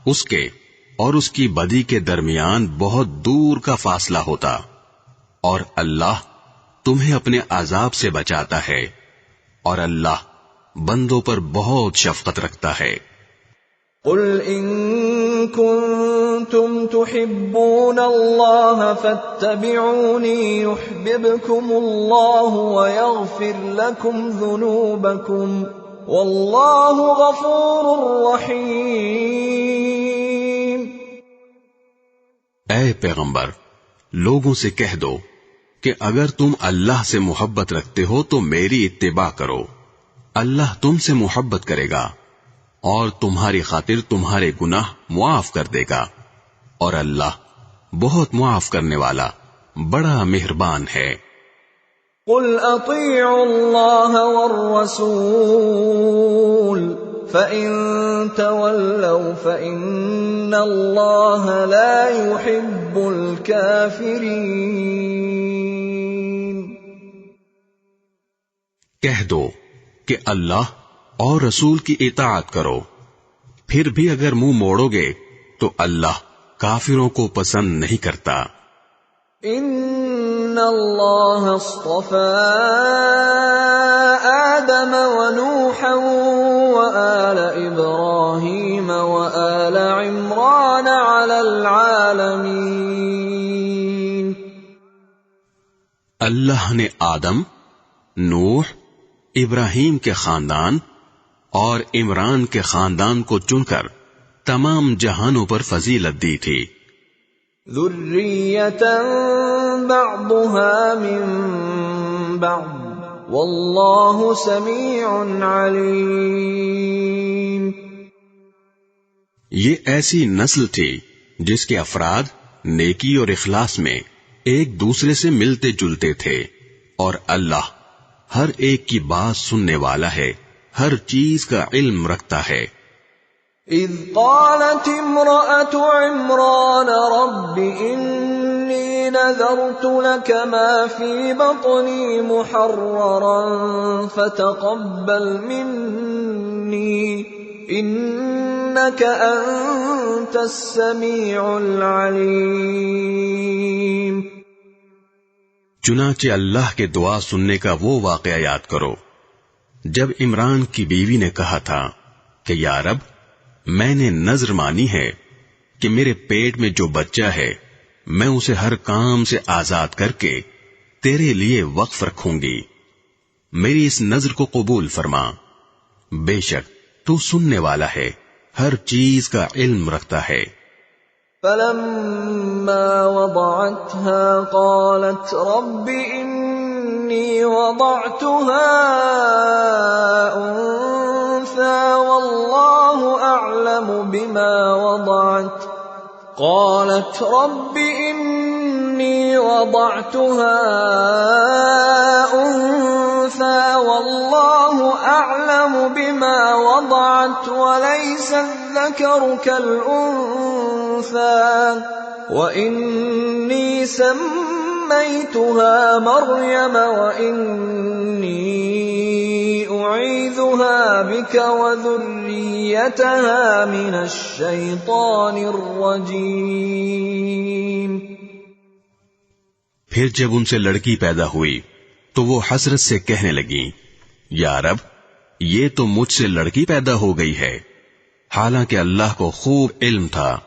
اس کے اور اس کی بدی کے درمیان بہت دور کا فاصلہ ہوتا، اور اللہ تمہیں اپنے عذاب سے بچاتا ہے، اور اللہ بندوں پر بہت شفقت رکھتا ہے۔ قل ان كنتم تحبون الله فاتبعوني يحببكم الله ويغفر لكم ذنوبكم والله غفور رحيم۔ اے پیغمبر، لوگوں سے کہہ دو کہ اگر تم اللہ سے محبت رکھتے ہو تو میری اتباع کرو، اللہ تم سے محبت کرے گا اور تمہاری خاطر تمہارے گناہ معاف کر دے گا، اور اللہ بہت معاف کرنے والا بڑا مہربان ہے۔ قل اطیعوا اللہ والرسول فإن تولوا فإن اللہ لا يحب الكافرین۔ کہہ دو کہ اللہ اور رسول کی اطاعت کرو، پھر بھی اگر منہ موڑو گے تو اللہ کافروں کو پسند نہیں کرتا۔ ان اللہ اصطفى آدم ونوحا وآل ابراہیم وآل عمران علی العالمین۔ اللہ نے آدم، نوح، ابراہیم کے خاندان اور عمران کے خاندان کو چن کر تمام جہانوں پر فضیلت دی تھی۔ ذریۃ بعضها من بعض واللہ سمیع علیم۔ یہ ایسی نسل تھی جس کے افراد نیکی اور اخلاص میں ایک دوسرے سے ملتے جلتے تھے، اور اللہ ہر ایک کی بات سننے والا ہے، ہر چیز کا علم رکھتا ہے۔ اذ قالت امرأة عمران رب انی نذرت لك ما في بطنی محررا فتقبل منی انك انت السمیع العلیم۔ چنانچہ اللہ کے دعا سننے کا وہ واقعہ یاد کرو جب عمران کی بیوی نے کہا تھا کہ یا رب، میں نے نذر مانی ہے کہ میرے پیٹ میں جو بچہ ہے میں اسے ہر کام سے آزاد کر کے تیرے لیے وقف رکھوں گی، میری اس نذر کو قبول فرما، بے شک تو سننے والا ہے، ہر چیز کا علم رکھتا ہے۔ فلما وضعتها قالت رب انی وضعتها انثى والله اعلم بما وضعت قالت رب انی وضعتها انثى والله اعلم بما وضعت وليس الذكر كالانثى واني سميتها مريم واني اعيذها بك وذريتها من الشيطان الرجيم۔ پھر جب ان سے لڑکی پیدا ہوئی تو وہ حسرت سے کہنے لگیں، یا رب، یہ تو مجھ سے لڑکی پیدا ہو گئی ہے، حالانکہ اللہ کو خوب علم تھا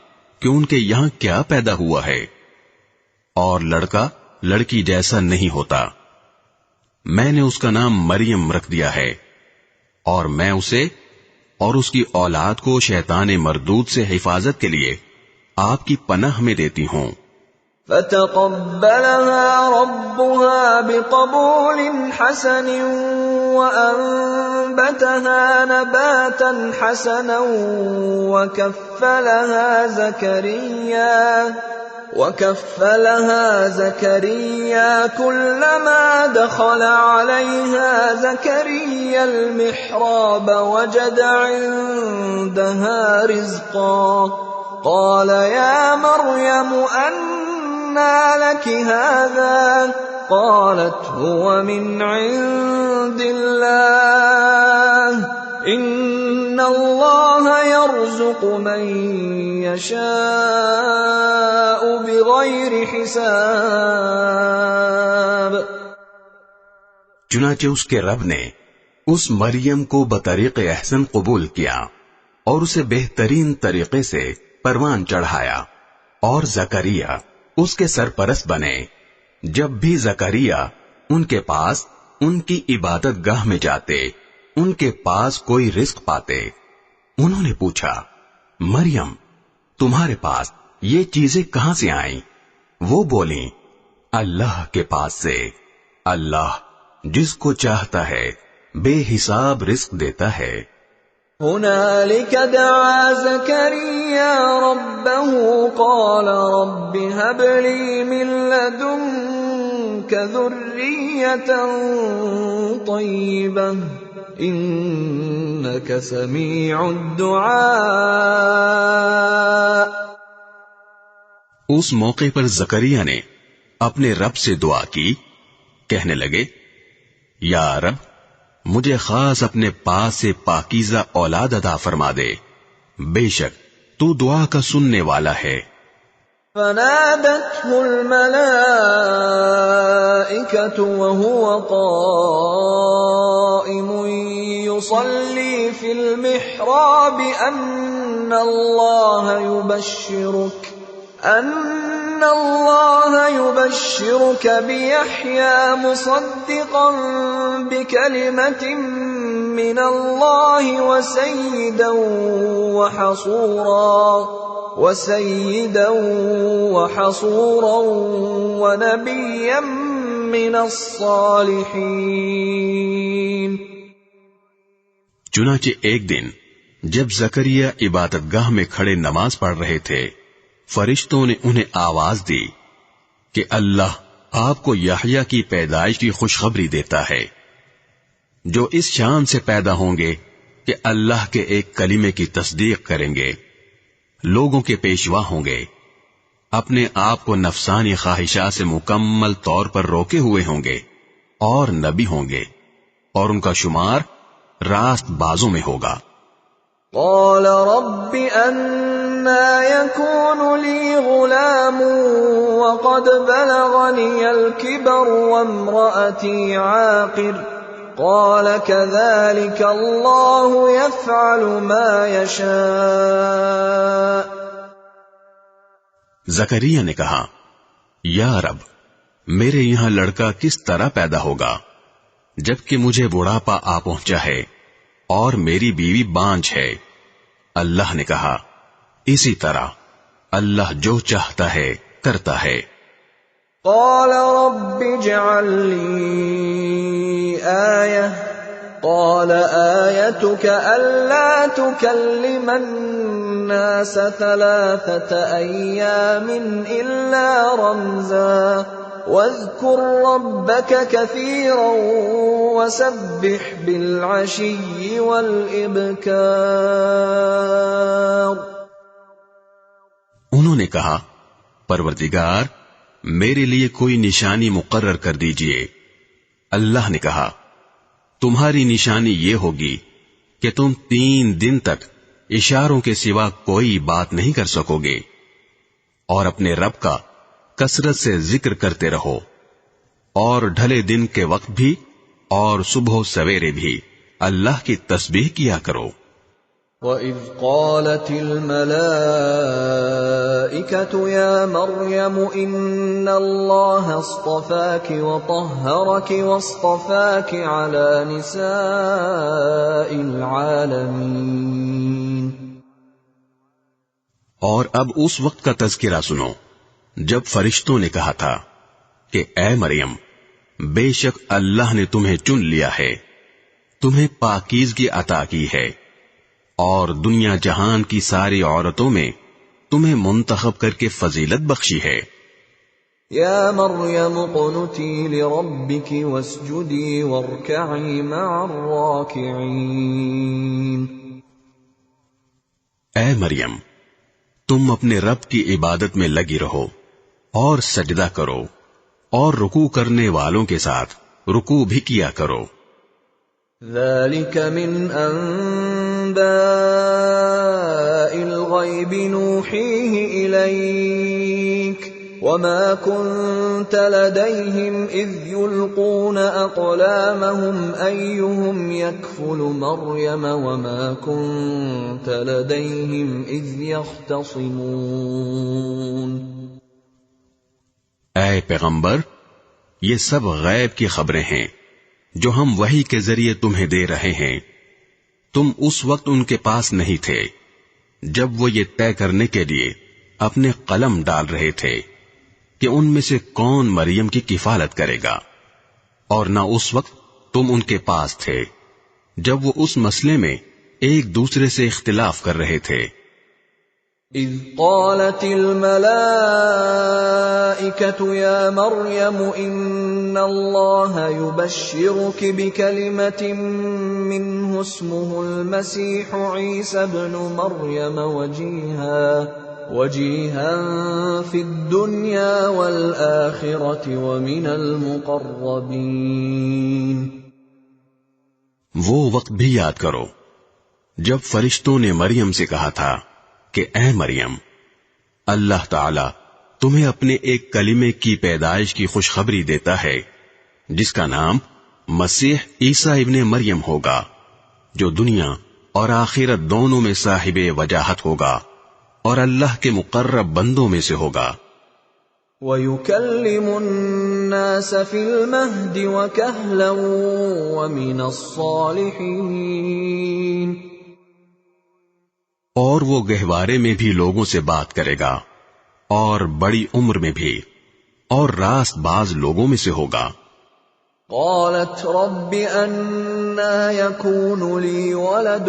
کہ ان کے یہاں کیا پیدا ہوا ہے، اور لڑکا لڑکی جیسا نہیں ہوتا۔ میں نے اس کا نام مریم رکھ دیا ہے، اور میں اسے اور اس کی اولاد کو شیطان مردود سے حفاظت کے لیے آپ کی پناہ میں دیتی ہوں۔ فتقبلها ربها بقبول حسن وأنبتها نباتا حسنا وكفلها زكريا كلما دخل عليها زكريا المحراب وجد عندها رزقا قال يا مريم أنى لك هذا قالت هو من عند الله ان اللہ یرزق من یشاء بغیر حساب۔ چنانچہ اس کے رب نے اس مریم کو بطریق احسن قبول کیا اور اسے بہترین طریقے سے پروان چڑھایا، اور زکریا اس کے سرپرست بنے۔ جب بھی زکریا ان کے پاس ان کی عبادت گاہ میں جاتے، ان کے پاس کوئی رزق پاتے، انہوں نے پوچھا، مریم، تمہارے پاس یہ چیزیں کہاں سے آئیں؟ وہ بولیں اللہ کے پاس سے۔ اللہ جس کو چاہتا ہے بے حساب رزق دیتا ہے۔ هنالك دعا زكريا ربه قال رب هب لي من لدنك ذرية طيبة إنك سميع الدعاء۔ اس موقع پر زکریا نے اپنے رب سے دعا کی، کہنے لگے یا رب مجھے خاص اپنے پاس سے پاکیزہ اولاد عطا فرما دے، بے شک تو دعا کا سننے والا ہے۔ فنادته الملائكة وهو قائم يصلي في المحراب أن الله يبشرك بيحيى مصدقا بكلمة من الله وسيدا وحصورا ونبيا من الصالحين۔ چنانچہ ایک دن جب زکریا عبادت گاہ میں کھڑے نماز پڑھ رہے تھے، فرشتوں نے انہیں آواز دی کہ اللہ آپ کو یحییٰ کی پیدائش کی خوشخبری دیتا ہے، جو اس شان سے پیدا ہوں گے کہ اللہ کے ایک کلمے کی تصدیق کریں گے، لوگوں کے پیشوا ہوں گے، اپنے آپ کو نفسانی خواہشات سے مکمل طور پر روکے ہوئے ہوں گے، اور نبی ہوں گے، اور ان کا شمار راست بازوں میں ہوگا۔ قال رب أنى يكون لي غلام وقد بلغني الكبر وامرأتي عاقر قال كذلك الله يفعل ما يشاء۔ زکریا نے کہا یا رب میرے یہاں لڑکا کس طرح پیدا ہوگا جبکہ مجھے بڑھاپا آ پہنچا ہے اور میری بیوی بانجھ ہے۔ اللہ نے کہا اسی طرح اللہ جو چاہتا ہے کرتا ہے۔ قال رب اجعل لي آية قال آيتك ألا تكلم الناس 3 أيام إلا رمزا واذكر ربك كثيرا وسبح بالعشي والإبكار۔ انہوں نے کہا پروردگار میرے لیے کوئی نشانی مقرر کر دیجئے۔ اللہ نے کہا تمہاری نشانی یہ ہوگی کہ تم 3 دن تک اشاروں کے سوا کوئی بات نہیں کر سکو گے، اور اپنے رب کا کثرت سے ذکر کرتے رہو، اور ڈھلے دن کے وقت بھی اور صبح و سویرے بھی اللہ کی تسبیح کیا کرو۔ وَإِذْ قَالَتِ الْمَلَائِكَةُ يَا مَرْيَمُ إِنَّ اللَّهَ اصْطَفَاكِ وَطَهَّرَكِ وَاصْطَفَاكِ عَلَى نِسَاءِ الْعَالَمِينَ۔ اور اب اس وقت کا تذکرہ سنو جب فرشتوں نے کہا تھا کہ اے مریم بے شک اللہ نے تمہیں چن لیا ہے، تمہیں پاکیزگی عطا کی ہے، اور دنیا جہان کی ساری عورتوں میں تمہیں منتخب کر کے فضیلت بخشی ہے۔ یا مریم اقنتی لربک واسجدی وارکعی مع الراکعین۔ اے مریم تم اپنے رب کی عبادت میں لگی رہو اور سجدہ کرو، اور رکوع کرنے والوں کے ساتھ رکوع بھی کیا کرو۔ ذلك من انباء الغیب نوحیہ الیک وما كنت لديهم اذ يلقون اقلامهم ايهم يكفل مريم وما كنت لديهم اذ يختصمون۔ اے پیغمبر یہ سب غیب کی خبریں ہیں جو ہم وحی کے ذریعے تمہیں دے رہے ہیں، تم اس وقت ان کے پاس نہیں تھے جب وہ یہ طے کرنے کے لیے اپنے قلم ڈال رہے تھے کہ ان میں سے کون مریم کی کفالت کرے گا، اور نہ اس وقت تم ان کے پاس تھے جب وہ اس مسئلے میں ایک دوسرے سے اختلاف کر رہے تھے۔ اذ قالت الملائکۃ یا مریم ان اللہ یبشرک بکلمۃ منہ اسمہ المسیح عیسی ابن مریم وجیہا فی الدنیا والآخرۃ ومن المقربین۔ وہ وقت بھی یاد کرو جب فرشتوں نے مریم سے کہا تھا کہ اے مریم، اللہ تعالی تمہیں اپنے ایک کلمے کی پیدائش کی خوشخبری دیتا ہے جس کا نام مسیح عیسیٰ ابن مریم ہوگا، جو دنیا اور آخرت دونوں میں صاحب وجاہت ہوگا اور اللہ کے مقرب بندوں میں سے ہوگا۔ وَيُكَلِّمُ النَّاسَ فِي الْمَهْدِ وَكَهْلًا وَمِنَ الصَّالِحِينَ، اور وہ گہوارے میں بھی لوگوں سے بات کرے گا اور بڑی عمر میں بھی، اور راست باز لوگوں میں سے ہوگا۔ قالت رب أَنَّى يَكُونُ لِي وَلَدٌ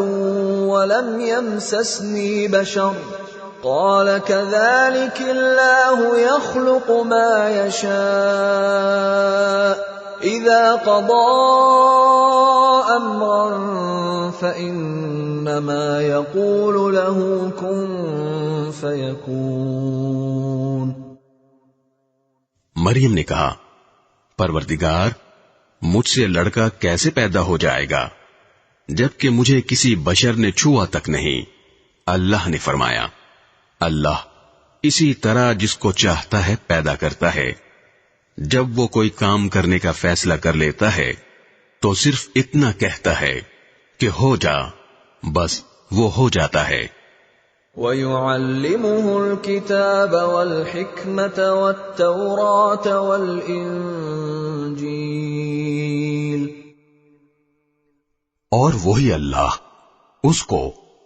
وَلَمْ يَمْسَسْنِي بَشَرٌ قال كذلك الله يخلق ما يشاء اذا قضى امرا فانما يقول له كن فيكون۔ مریم نے کہا، پروردگار مجھ سے لڑکا کیسے پیدا ہو جائے گا جبکہ مجھے کسی بشر نے چھوا تک نہیں؟ اللہ نے فرمایا، اللہ اسی طرح جس کو چاہتا ہے پیدا کرتا ہے، جب وہ کوئی کام کرنے کا فیصلہ کر لیتا ہے تو صرف اتنا کہتا ہے کہ ہو جا، بس وہ ہو جاتا ہے۔ وَيُعَلِّمُهُ الْكِتَابَ وَالْحِكْمَةَ وَالتَّوْرَاةَ وَالْإِنجِيلَ، اور وہی اللہ اس کو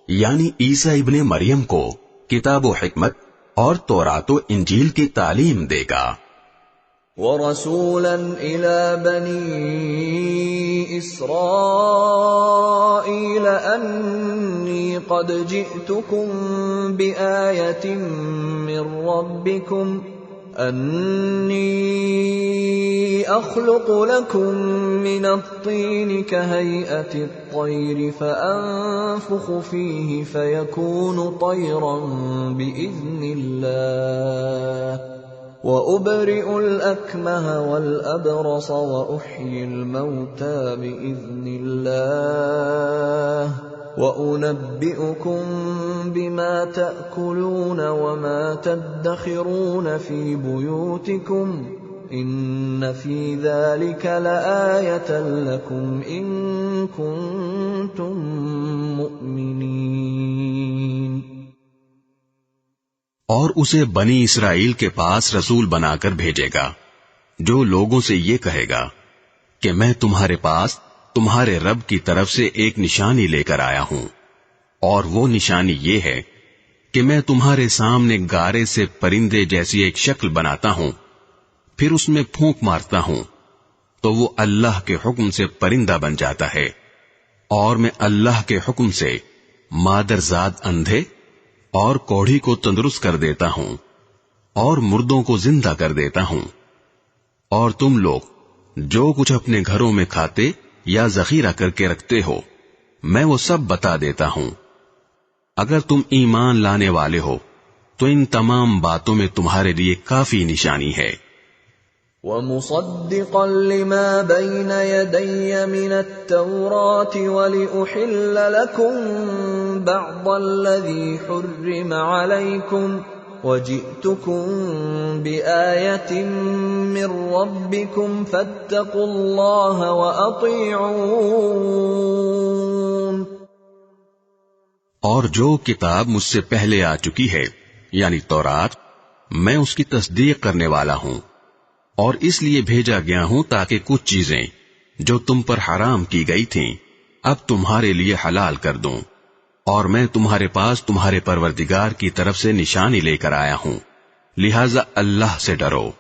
یعنی عیسیٰ ابن مریم کو کتاب و حکمت اور تورات و انجیل کی تعلیم دے گا۔ وَرَسُولًا إِلَى بَنِي إِسْرَائِيلَ أَنِّي قَدْ جِئْتُكُمْ بِآيَةٍ مِّن رَّبِّكُمْ أَنِّي أَخْلُقُ لَكُم مِّنَ الطِّينِ كَهَيْئَةِ الطَّيْرِ فَأَنفُخُ فِيهِ فَيَكُونُ طَيْرًا بِإِذْنِ اللَّهِ وَأُبْرِئُ الْأَكْمَهَ وَالْأَبْرَصَ وَأُحْيِي الْمَوْتَى بِإِذْنِ اللَّهِ وَأُنَبِّئُكُم بِمَا تَأْكُلُونَ وَمَا تَدَّخِرُونَ فِي بُيُوتِكُمْ إِنَّ فِي ذَلِكَ لَآيَةً لَكُمْ إِن كُنتُم مُّؤْمِنِينَ۔ اور اسے بنی اسرائیل کے پاس رسول بنا کر بھیجے گا جو لوگوں سے یہ کہے گا کہ میں تمہارے پاس تمہارے رب کی طرف سے ایک نشانی لے کر آیا ہوں، اور وہ نشانی یہ ہے کہ میں تمہارے سامنے گارے سے پرندے جیسی ایک شکل بناتا ہوں، پھر اس میں پھونک مارتا ہوں تو وہ اللہ کے حکم سے پرندہ بن جاتا ہے، اور میں اللہ کے حکم سے مادرزاد اندھے اور کوڑھی کو تندرست کر دیتا ہوں اور مردوں کو زندہ کر دیتا ہوں، اور تم لوگ جو کچھ اپنے گھروں میں کھاتے یا ذخیرہ کر کے رکھتے ہو میں وہ سب بتا دیتا ہوں۔ اگر تم ایمان لانے والے ہو تو ان تمام باتوں میں تمہارے لیے کافی نشانی ہے۔ وَمُصَدِّقًا لِمَا بَيْنَ يَدَيَّ مِنَ التَّوْرَاةِ وَلِأُحِلَّ لَكُم بَعْضَ الَّذِي حُرِّمَ عَلَيْكُمْ وَجِئْتُكُم بِآيَةٍ مِّن رَّبِّكُمْ فَاتَّقُوا اللَّهَ وَأَطِيعُونِ۔ اور جو کتاب مجھ سے پہلے آ چکی ہے یعنی تورات، میں اس کی تصدیق کرنے والا ہوں، اور اس لیے بھیجا گیا ہوں تاکہ کچھ چیزیں جو تم پر حرام کی گئی تھیں اب تمہارے لیے حلال کر دوں، اور میں تمہارے پاس تمہارے پروردگار کی طرف سے نشانی لے کر آیا ہوں، لہذا اللہ سے ڈرو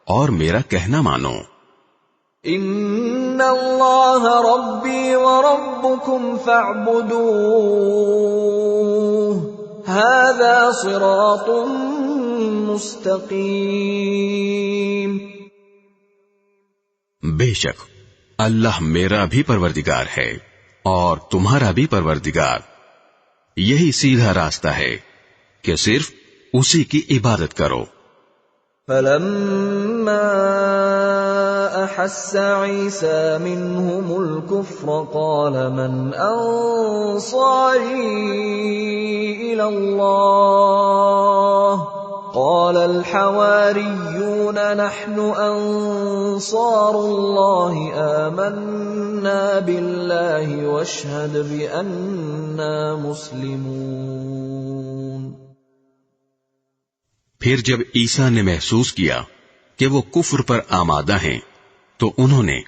اور میرا کہنا مانو۔ ان اللہ ربی وربکم فاعبدوہ ھذا صراط مستقیم۔ بے شک اللہ میرا بھی پروردگار ہے اور تمہارا بھی پروردگار، یہی سیدھا راستہ ہے کہ صرف اسی کی عبادت کرو۔ فلما احس عیسی منهم الكفر قال من انصاری الى اللہ قال الحواریون نحن انصار اللہ آمنا باللہ واشہد بأننا مسلمون۔ پھر جب عیسیٰ نے محسوس کیا کہ وہ کفر پر آمادہ ہیں تو انہوں نے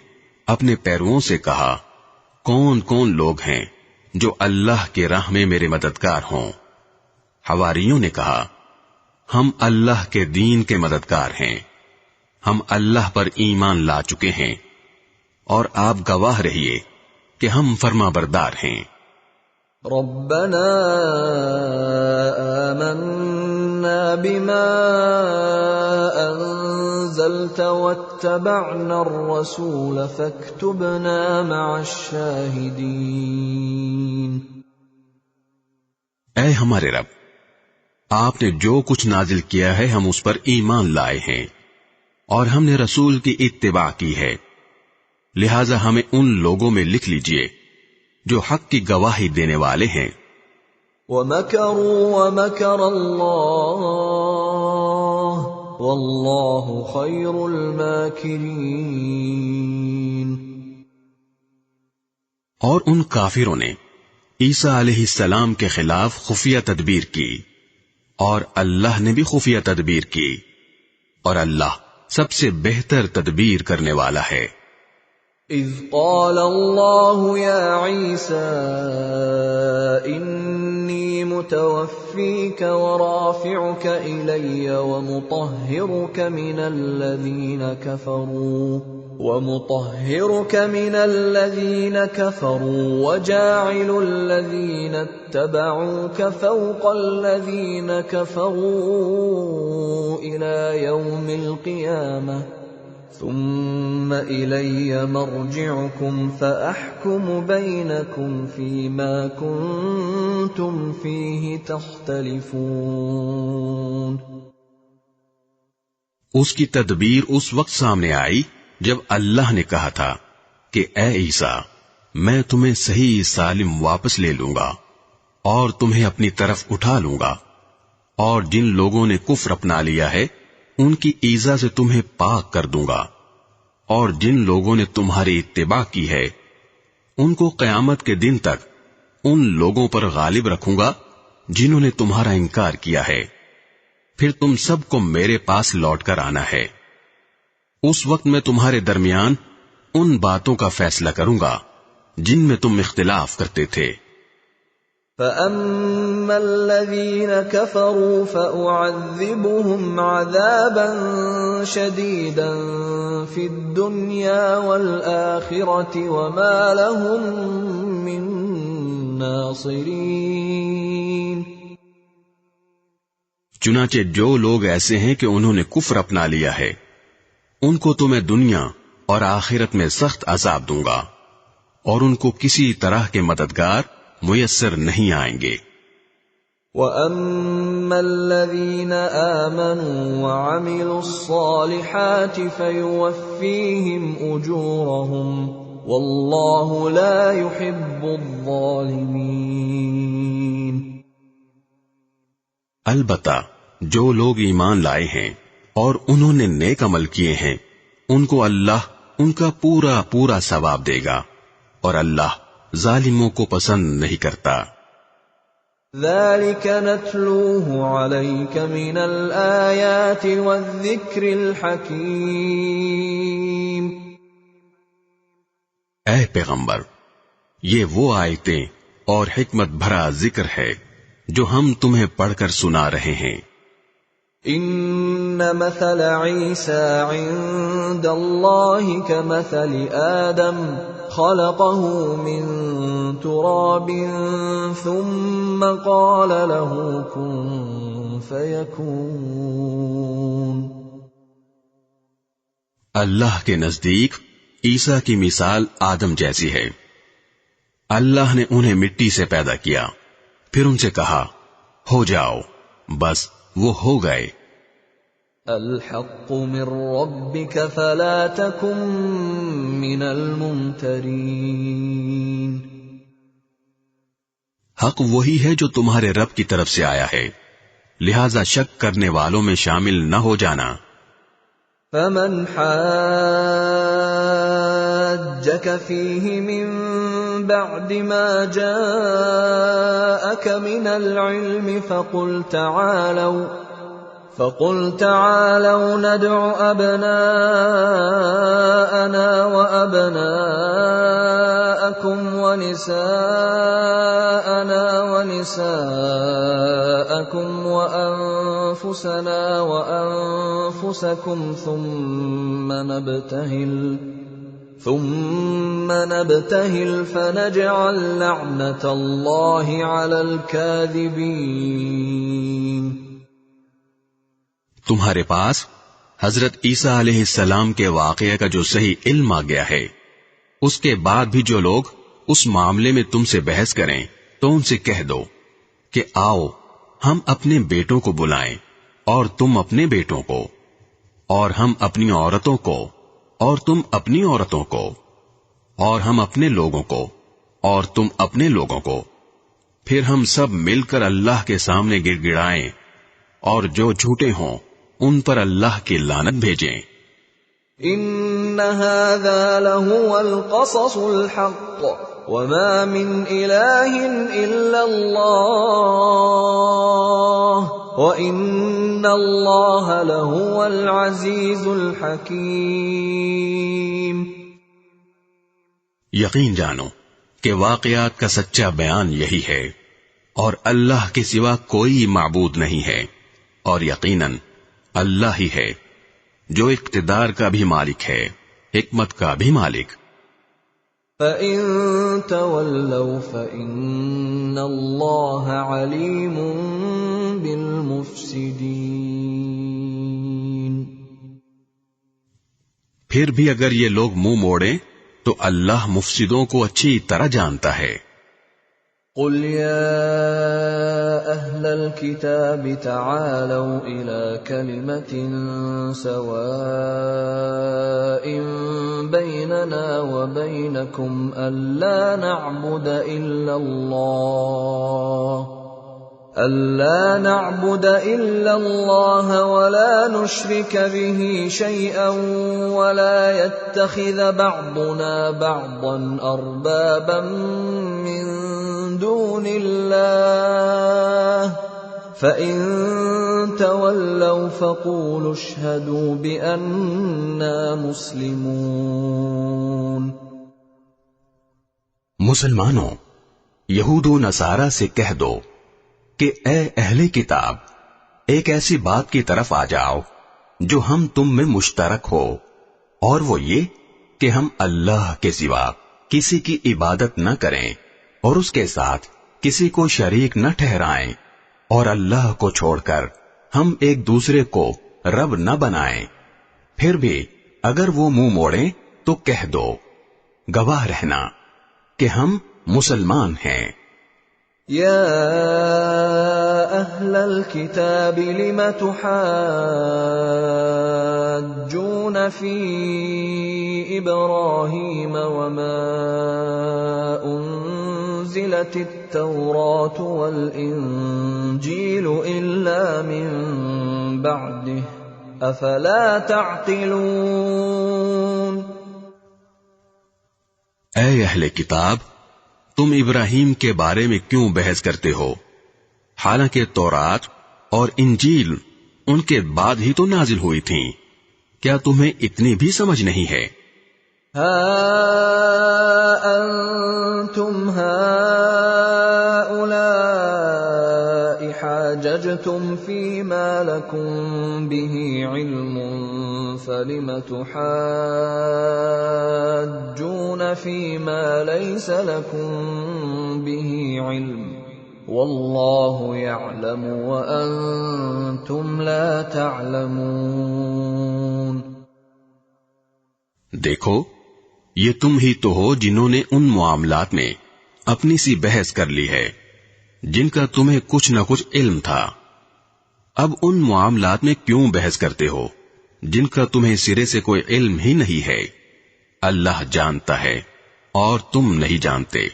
اپنے پیرووں سے کہا، کون کون لوگ ہیں جو اللہ کے راہ میں میرے مددگار ہوں؟ حواریوں نے کہا، ہم اللہ کے دین کے مددگار ہیں، ہم اللہ پر ایمان لا چکے ہیں اور آپ گواہ رہیے کہ ہم فرما بردار ہیں۔ ربنا آمنا بما انزلت واتبعنا الرسول فاكتبنا مع الشاہدین۔ اے ہمارے رب، آپ نے جو کچھ نازل کیا ہے ہم اس پر ایمان لائے ہیں اور ہم نے رسول کی اتباع کی ہے، لہذا ہمیں ان لوگوں میں لکھ لیجئے جو حق کی گواہی دینے والے ہیں۔ وَمَكَرُوا وَمَكَرَ اللَّهُ وَاللَّهُ خَيْرُ الْمَاكِرِينَ۔ اور ان کافروں نے عیسیٰ علیہ السلام کے خلاف خفیہ تدبیر کی اور اللہ نے بھی خفیہ تدبیر کی، اور اللہ سب سے بہتر تدبیر کرنے والا ہے۔ اذ قال اللہ یا عیسیٰ انی متوفیک ورافعک الی ومطہرک من الذین کفروا وجاعل الذین اتبعوک فوق الذین کفروا الی یوم القیامہ ثم إلي مرجعكم فأحكم بينكم فيما كنتم فيه تختلفون۔ اس کی تدبیر اس وقت سامنے آئی جب اللہ نے کہا تھا کہ اے عیسیٰ، میں تمہیں صحیح سالم واپس لے لوں گا اور تمہیں اپنی طرف اٹھا لوں گا، اور جن لوگوں نے کفر اپنا لیا ہے ان کی ایذا سے تمہیں پاک کر دوں گا، اور جن لوگوں نے تمہاری اتباع کی ہے ان کو قیامت کے دن تک ان لوگوں پر غالب رکھوں گا جنہوں نے تمہارا انکار کیا ہے، پھر تم سب کو میرے پاس لوٹ کر آنا ہے۔ اس وقت میں تمہارے درمیان ان باتوں کا فیصلہ کروں گا جن میں تم اختلاف کرتے تھے۔ فَأَمَّا الَّذِينَ كَفَرُوا فَأُعَذِّبُهُمْ عَذَابًا شَدِيدًا فِي الدُّنْيَا وَالْآخِرَةِ وَمَا لَهُم مِّن نَّاصِرِينَ۔ چنانچہ جو لوگ ایسے ہیں کہ انہوں نے کفر اپنا لیا ہے ان کو تو میں دنیا اور آخرت میں سخت عذاب دوں گا، اور ان کو کسی طرح کے مددگار میسر نہیں آئیں گے۔ وَأَمَّا الَّذِينَ آمَنُوا وَعَمِلُوا الصَّالِحَاتِ فَيُوَفِّيهِمْ أُجُورَهُمْ وَاللَّهُ لَا يُحِبُّ الظَّالِمِينَ۔ البتہ جو لوگ ایمان لائے ہیں اور انہوں نے نیک عمل کیے ہیں ان کو اللہ ان کا پورا پورا ثواب دے گا، اور اللہ ظالموں کو پسند نہیں کرتا۔ ذَلِكَ نَتْلُوهُ عَلَيْكَ مِنَ الْآيَاتِ وَالذِّكْرِ الْحَكِيمِ۔ اے پیغمبر، یہ وہ آیتیں اور حکمت بھرا ذکر ہے جو ہم تمہیں پڑھ کر سنا رہے ہیں۔ ان مثل عیسی عند اللہ کمثل آدم خلقه من تراب ثم قال له كن فيكون۔ اللہ کے نزدیک عیسیٰ کی مثال آدم جیسی ہے۔ اللہ نے انہیں مٹی سے پیدا کیا، پھر ان سے کہا ہو جاؤ، بس وہ ہو گئے۔ الحق من ربك فلا تكن من الممترین۔ حق وہی ہے جو تمہارے رب کی طرف سے آیا ہے، لہذا شک کرنے والوں میں شامل نہ ہو جانا۔ فمن حاجك فيه من بعد ما جاءك من العلم فقل تعالوا ندع أبناءنا وأبناءكم ونساءنا ونساءكم وأنفسنا وأنفسكم ثم نبتهل فنجعل لعنة الله على الكاذبين۔ تمہارے پاس حضرت عیسیٰ علیہ السلام کے واقعے کا جو صحیح علم آ گیا ہے، اس کے بعد بھی جو لوگ اس معاملے میں تم سے بحث کریں تو ان سے کہہ دو کہ آؤ ہم اپنے بیٹوں کو بلائیں اور تم اپنے بیٹوں کو، اور ہم اپنی عورتوں کو اور تم اپنی عورتوں کو، اور ہم اپنے لوگوں کو اور تم اپنے لوگوں کو، پھر ہم سب مل کر اللہ کے سامنے گڑ گڑائیں، اور جو جھوٹے ہوں ان پر اللہ کی لعنت بھیجیں۔ ان هذا لهو القصص الحق وما من اله الا الله وان الله لهو العزيز الحكيم۔ یقین جانو کہ واقعات کا سچا بیان یہی ہے، اور اللہ کے سوا کوئی معبود نہیں ہے، اور یقیناً اللہ ہی ہے جو اقتدار کا بھی مالک ہے، حکمت کا بھی مالک۔ فَإِن تَوَلَّوْا فَإِنَّ اللَّهَ عَلِيمٌ بِالْمُفْسِدِينَ۔ پھر بھی اگر یہ لوگ منہ موڑیں تو اللہ مفسدوں کو اچھی طرح جانتا ہے۔ قل يا أهل الكتاب تعالوا إلى كلمة سواء بيننا وبينكم ألا نعبد إلا الله ولا نشرك به شيئا ولا يتخذ بعضنا بعضا أربابا من دون الله فإن تولوا فقولوا اشهدوا بأننا مسلمون۔ مسلمانوں، یہود و نصارہ سے کہہ دو کہ اے اہل کتاب، ایک ایسی بات کی طرف آ جاؤ جو ہم تم میں مشترک ہو، اور وہ یہ کہ ہم اللہ کے سوا کسی کی عبادت نہ کریں اور اس کے ساتھ کسی کو شریک نہ ٹھہرائیں، اور اللہ کو چھوڑ کر ہم ایک دوسرے کو رب نہ بنائیں۔ پھر بھی اگر وہ منہ موڑیں تو کہہ دو، گواہ رہنا کہ ہم مسلمان ہیں۔ یا اہل الکتاب لم تحاجون فی ابراہیم وما انزلت التوراة والانجیل الا من بعده افلا تعقلون۔ اے اہل کتاب، تم ابراہیم کے بارے میں کیوں بحث کرتے ہو، حالانکہ تورات اور انجیل ان کے بعد ہی تو نازل ہوئی تھیں، کیا تمہیں اتنی بھی سمجھ نہیں ہے؟ ہا انتم ہؤلاء حَاجَّجْتُمْ فِيمَا لَكُمْ بِهِ عِلْمٌ فَلِمَ تُحَاجُّونَ فِيمَا لَيْسَ لَكُمْ بِهِ عِلْمٌ وَاللَّهُ يَعْلَمُ وَأَنْتُمْ لَا تَعْلَمُونَ۔ دیکھو، یہ تم ہی تو ہو جنہوں نے ان معاملات میں اپنی سی بحث کر لی ہے جن کا تمہیں کچھ نہ کچھ علم تھا۔ اب ان معاملات میں کیوں بحث کرتے ہو جن کا تمہیں سرے سے کوئی علم ہی نہیں ہے؟ اللہ جانتا ہے اور تم نہیں جانتے۔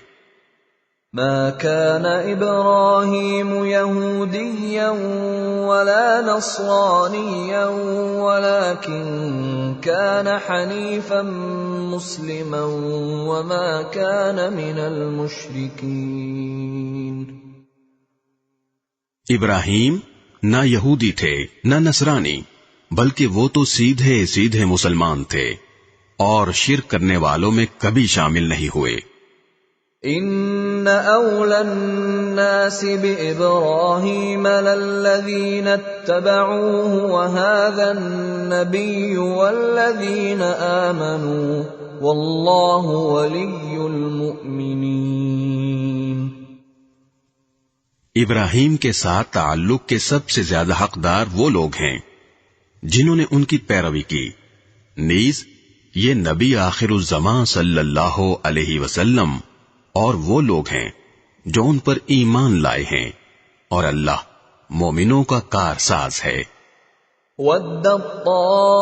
ما كان إبراهيم يهوديا ولا نصرانيا ولكن كان حنيفا مسلما وما كان من المشركين۔ ابراہیم نہ یہودی تھے نہ نصرانی، بلکہ وہ تو سیدھے سیدھے مسلمان تھے اور شرک کرنے والوں میں کبھی شامل نہیں ہوئے۔ ان اولى الناس بابراهيم للذين اتبعوه وهذا النبي والذين آمنوا والله ولي المؤمنين۔ ابراہیم کے ساتھ تعلق کے سب سے زیادہ حقدار وہ لوگ ہیں جنہوں نے ان کی پیروی کی، نیز یہ نبی آخر الزمان صلی اللہ علیہ وسلم اور وہ لوگ ہیں جو ان پر ایمان لائے ہیں، اور اللہ مومنوں کا کارساز ہے۔ وَدَّت طَّائِفَةٌ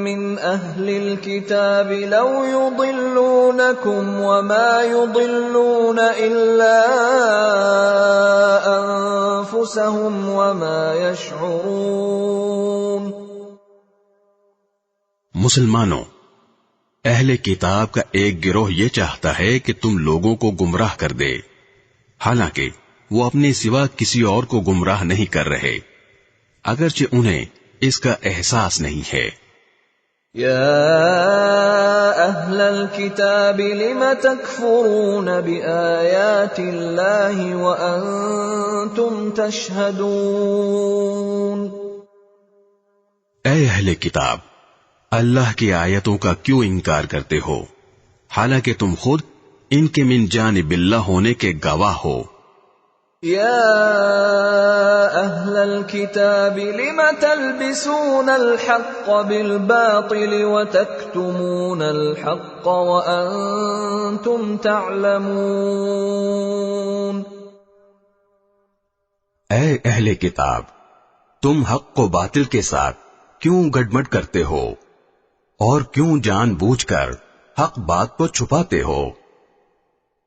مِّنْ أَهْلِ الْكِتَابِ لَوْ يُضِلُّونَكُمْ وَمَا يُضِلُّونَ إِلَّا أَنفُسَهُمْ وَمَا يَشْعُرُونَ۔ مسلمانوں، اہل کتاب کا ایک گروہ یہ چاہتا ہے کہ تم لوگوں کو گمراہ کر دے، حالانکہ وہ اپنے سوا کسی اور کو گمراہ نہیں کر رہے، اگرچہ انہیں اس کا احساس نہیں ہے۔ یا اہل الکتاب لم تکفرون بآیات اللہ وانتم تشہدون۔ اے اہل کتاب، اللہ کی آیتوں کا کیوں انکار کرتے ہو حالانکہ تم خود ان کے من جانب اللہ ہونے کے گواہ ہو۔ یا اہل الکتاب لم تلبسون الحق بالباطل وتکتمون الحق وانتم تعلمون۔ اے اہل کتاب، تم حق کو باطل کے ساتھ کیوں گڈمڈ کرتے ہو اور کیوں جان بوجھ کر حق بات کو چھپاتے ہو؟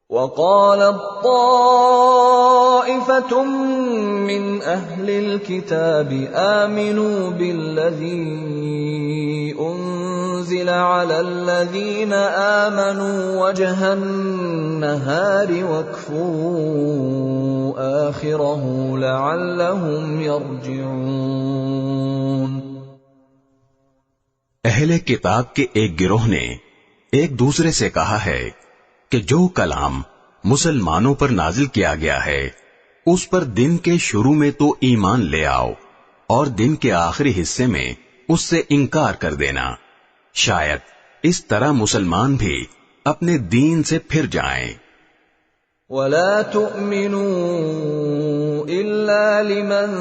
وَقَالَتْ طَائِفَةٌ مِّنْ أَهْلِ الْكِتَابِ آمِنُوا بِالَّذِي أُنزِلَ عَلَى الَّذِينَ آمَنُوا وَجْهَ النَّهَارِ وَاكْفُرُوا آخِرَهُ لَعَلَّهُمْ يَرْجِعُونَ۔ اہل کتاب کے ایک گروہ نے ایک دوسرے سے کہا ہے کہ جو کلام مسلمانوں پر نازل کیا گیا ہے اس پر دن کے شروع میں تو ایمان لے آؤ اور دن کے آخری حصے میں اس سے انکار کر دینا، شاید اس طرح مسلمان بھی اپنے دین سے پھر جائیں۔ وَلَا تُؤْمِنُوا إِلَّا لِمَن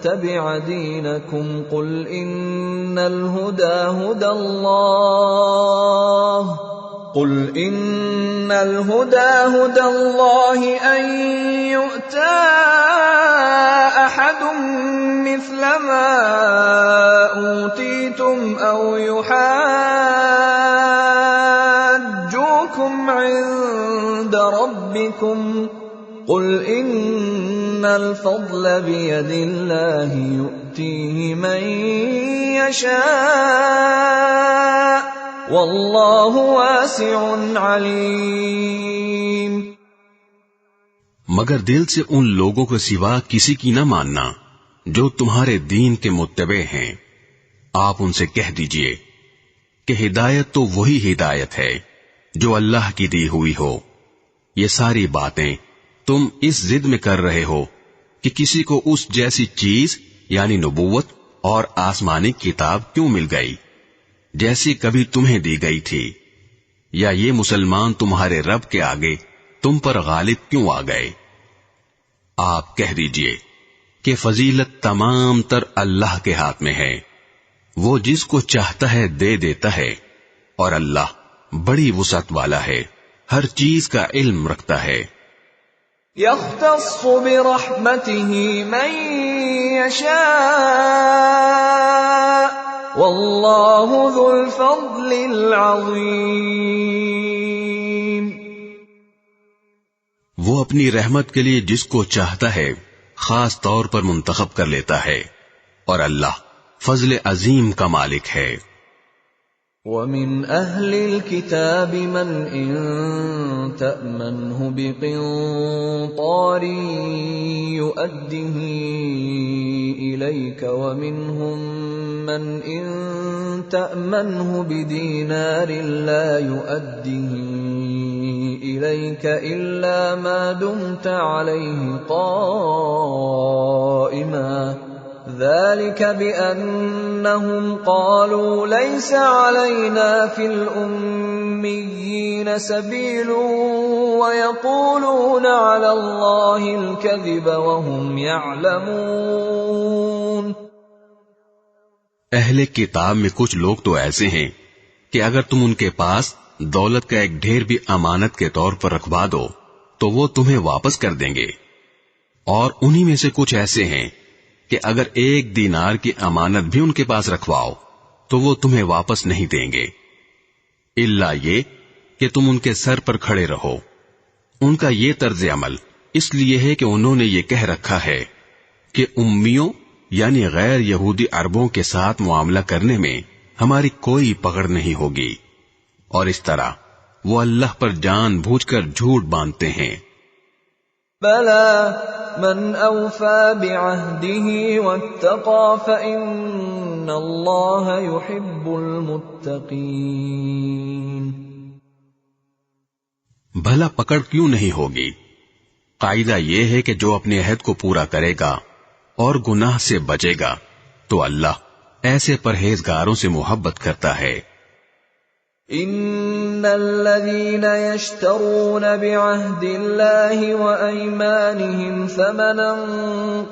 تَبِعَ دِينَكُمْ قُلْ إِنَّ الْهُدَى هُدَى اللَّهِ أَن يُؤْتَى أَحَدٌ مِّثْلَ مَا أُوتِيتُمْ أَوْ يُحَاجُّوكُمْ عِندَ رَبِّكُمْ قُلْ إِنَّ الْفَضْلَ بِيَدِ اللَّهِ يُؤْتِيهِ مَن يَشَاءُ وَاللَّهُ وَاسِعٌ عَلِيمٌ۔ مگر دل سے ان لوگوں کے سوا کسی کی نہ ماننا جو تمہارے دین کے متبع ہیں۔ آپ ان سے کہہ دیجئے کہ ہدایت تو وہی ہدایت ہے جو اللہ کی دی ہوئی ہو، یہ ساری باتیں تم اس ضد میں کر رہے ہو کہ کسی کو اس جیسی چیز یعنی نبوت اور آسمانی کتاب کیوں مل گئی جیسی کبھی تمہیں دی گئی تھی، یا یہ مسلمان تمہارے رب کے آگے تم پر غالب کیوں آ گئے؟ آپ کہہ دیجئے کہ فضیلت تمام تر اللہ کے ہاتھ میں ہے، وہ جس کو چاہتا ہے دے دیتا ہے، اور اللہ بڑی وسعت والا ہے، ہر چیز کا علم رکھتا ہے۔ يختص برحمته من يشاء والله ذو الفضل العظيم۔ وہ اپنی رحمت کے لیے جس کو چاہتا ہے خاص طور پر منتخب کر لیتا ہے، اور اللہ فضل عظیم کا مالک ہے۔ وَمِنْ أَهْلِ الْكِتَابِ مَنْ إِن تَأْمَنْهُ بِقِنطَارٍ يُؤَدِّهِ إِلَيْكَ وَمِنْهُمْ مَنْ إِن تَأْمَنْهُ بِدِينَارٍ لَا يُؤَدِّهِ إِلَيْكَ إِلَّا مَا دُمْتَ عَلَيْهِ قَائِمًا ذلك بأنهم قالوا ليس علينا في الأميين سبيل ويقولون على الله الكذب وهم يعلمون۔ اہل کتاب میں کچھ لوگ تو ایسے ہیں کہ اگر تم ان کے پاس دولت کا ایک ڈھیر بھی امانت کے طور پر رکھوا دو تو وہ تمہیں واپس کر دیں گے، اور انہی میں سے کچھ ایسے ہیں کہ اگر 1 دینار کی امانت بھی ان کے پاس رکھواؤ تو وہ تمہیں واپس نہیں دیں گے، الا یہ کہ تم ان کے سر پر کھڑے رہو۔ ان کا یہ طرز عمل اس لیے ہے کہ انہوں نے یہ کہہ رکھا ہے کہ امیوں یعنی غیر یہودی عربوں کے ساتھ معاملہ کرنے میں ہماری کوئی پکڑ نہیں ہوگی، اور اس طرح وہ اللہ پر جان بوجھ کر جھوٹ باندھتے ہیں۔ بلى من أوفى بعهده واتقى فإن الله يحب المتقين۔ بھلا پکڑ کیوں نہیں ہوگی؟ قاعدہ یہ ہے کہ جو اپنے عہد کو پورا کرے گا اور گناہ سے بچے گا تو اللہ ایسے پرہیزگاروں سے محبت کرتا ہے۔ ان الذين يشترون بعهد الله وايمانهم ثمنا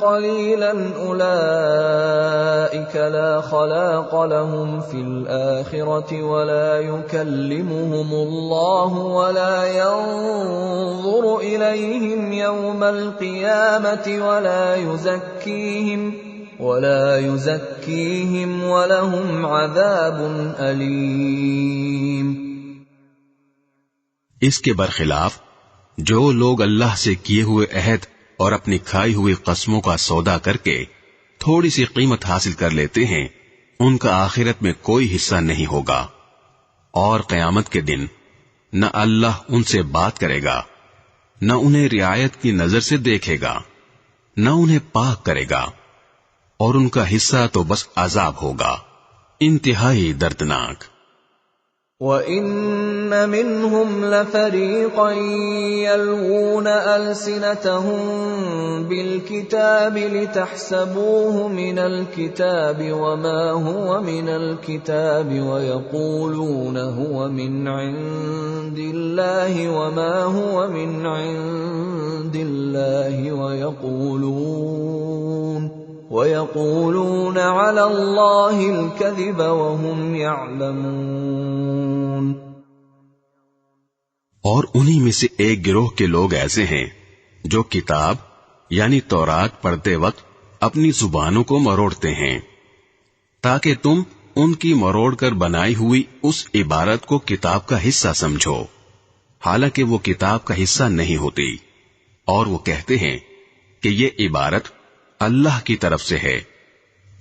قليلا اولئك لا خلاق لهم في الاخره ولا يكلمهم الله ولا ينظر اليهم يوم القيامه ولا يزكيهم ولهم عذاب أليم۔ اس کے برخلاف جو لوگ اللہ سے کیے ہوئے عہد اور اپنی کھائی ہوئی قسموں کا سودا کر کے تھوڑی سی قیمت حاصل کر لیتے ہیں، ان کا آخرت میں کوئی حصہ نہیں ہوگا، اور قیامت کے دن نہ اللہ ان سے بات کرے گا، نہ انہیں رعایت کی نظر سے دیکھے گا، نہ انہیں پاک کرے گا، اور ان کا حصہ تو بس عذاب ہوگا، انتہائی دردناک۔ وَإِنَّ مِنْهُمْ لَفَرِيقًا يَلْوُونَ أَلْسِنَتَهُم بِالْكِتَابِ لِتَحْسَبُوهُ مِنَ الْكِتَابِ وَمَا هُوَ مِنَ الْكِتَابِ وَيَقُولُونَ هُوَ مِنْ عِندِ اللَّهِ وَمَا هُوَ مِنْ عِندِ اللَّهِ وَيَقُولُونَ عَلَى اللَّهِ الْكَذِبَ وَهُمْ يَعْلَمُونَ۔ اور انہی میں سے ایک گروہ کے لوگ ایسے ہیں جو کتاب یعنی تورات پڑھتے وقت اپنی زبانوں کو مروڑتے ہیں تاکہ تم ان کی مروڑ کر بنائی ہوئی اس عبارت کو کتاب کا حصہ سمجھو، حالانکہ وہ کتاب کا حصہ نہیں ہوتی، اور وہ کہتے ہیں کہ یہ عبارت اللہ کی طرف سے ہے،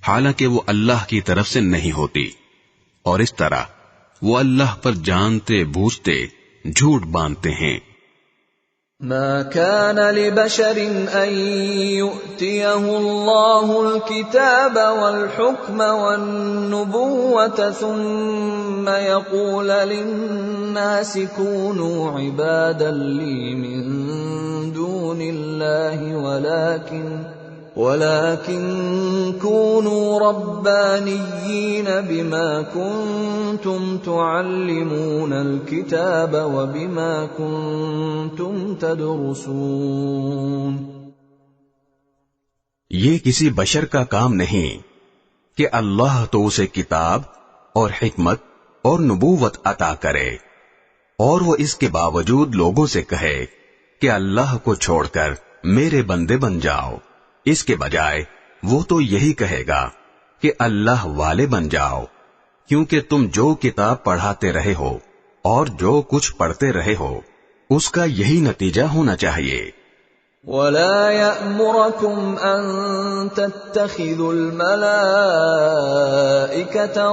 حالانکہ وہ اللہ کی طرف سے نہیں ہوتی، اور اس طرح وہ اللہ پر جانتے بوجھتے جھوٹ باندھتے ہیں۔ ما كان لبشر ان يؤتيه الله الكتاب والحكم والنبوة ثم يقول للناس كونوا عبادا لي من دون دون الله ولكن كونوا ربانيين بما كنتم تعلمون الكتاب وبما كنتم تدرسون. یہ کسی بشر کا کام نہیں کہ اللہ تو اسے کتاب اور حکمت اور نبوت عطا کرے اور وہ اس کے باوجود لوگوں سے کہے کہ اللہ کو چھوڑ کر میرے بندے بن جاؤ. اس کے بجائے وہ تو یہی کہے گا کہ اللہ والے بن جاؤ، کیونکہ تم جو کتاب پڑھاتے رہے ہو اور جو کچھ پڑھتے رہے ہو اس کا یہی نتیجہ ہونا چاہیے. وَلَا يَأْمُرَكُمْ أَن تَتَّخِذُوا الْمَلَائِكَةَ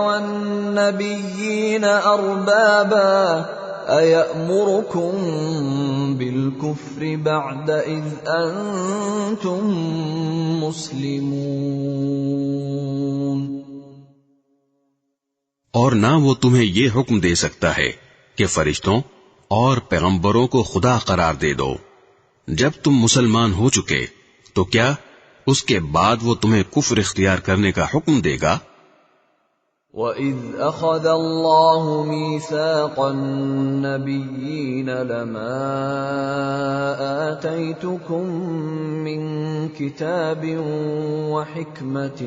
وَالنَّبِيِّينَ أَرْبَابًا أَيَأْمُرُكُم بِالْكُفْرِ بَعْدَ إِذْ أَنْتُمْ مُسْلِمُونَ. اور نہ وہ تمہیں یہ حکم دے سکتا ہے کہ فرشتوں اور پیغمبروں کو خدا قرار دے دو جب تم مسلمان ہو چکے، تو کیا اس کے بعد وہ تمہیں کفر اختیار کرنے کا حکم دے گا؟ وَإِذْ أَخَذَ اللَّهُ مِيثَاقَ النَّبِيِّينَ لَمَا آتَيْتُكُم مِّن كِتَابٍ وَحِكْمَةٍ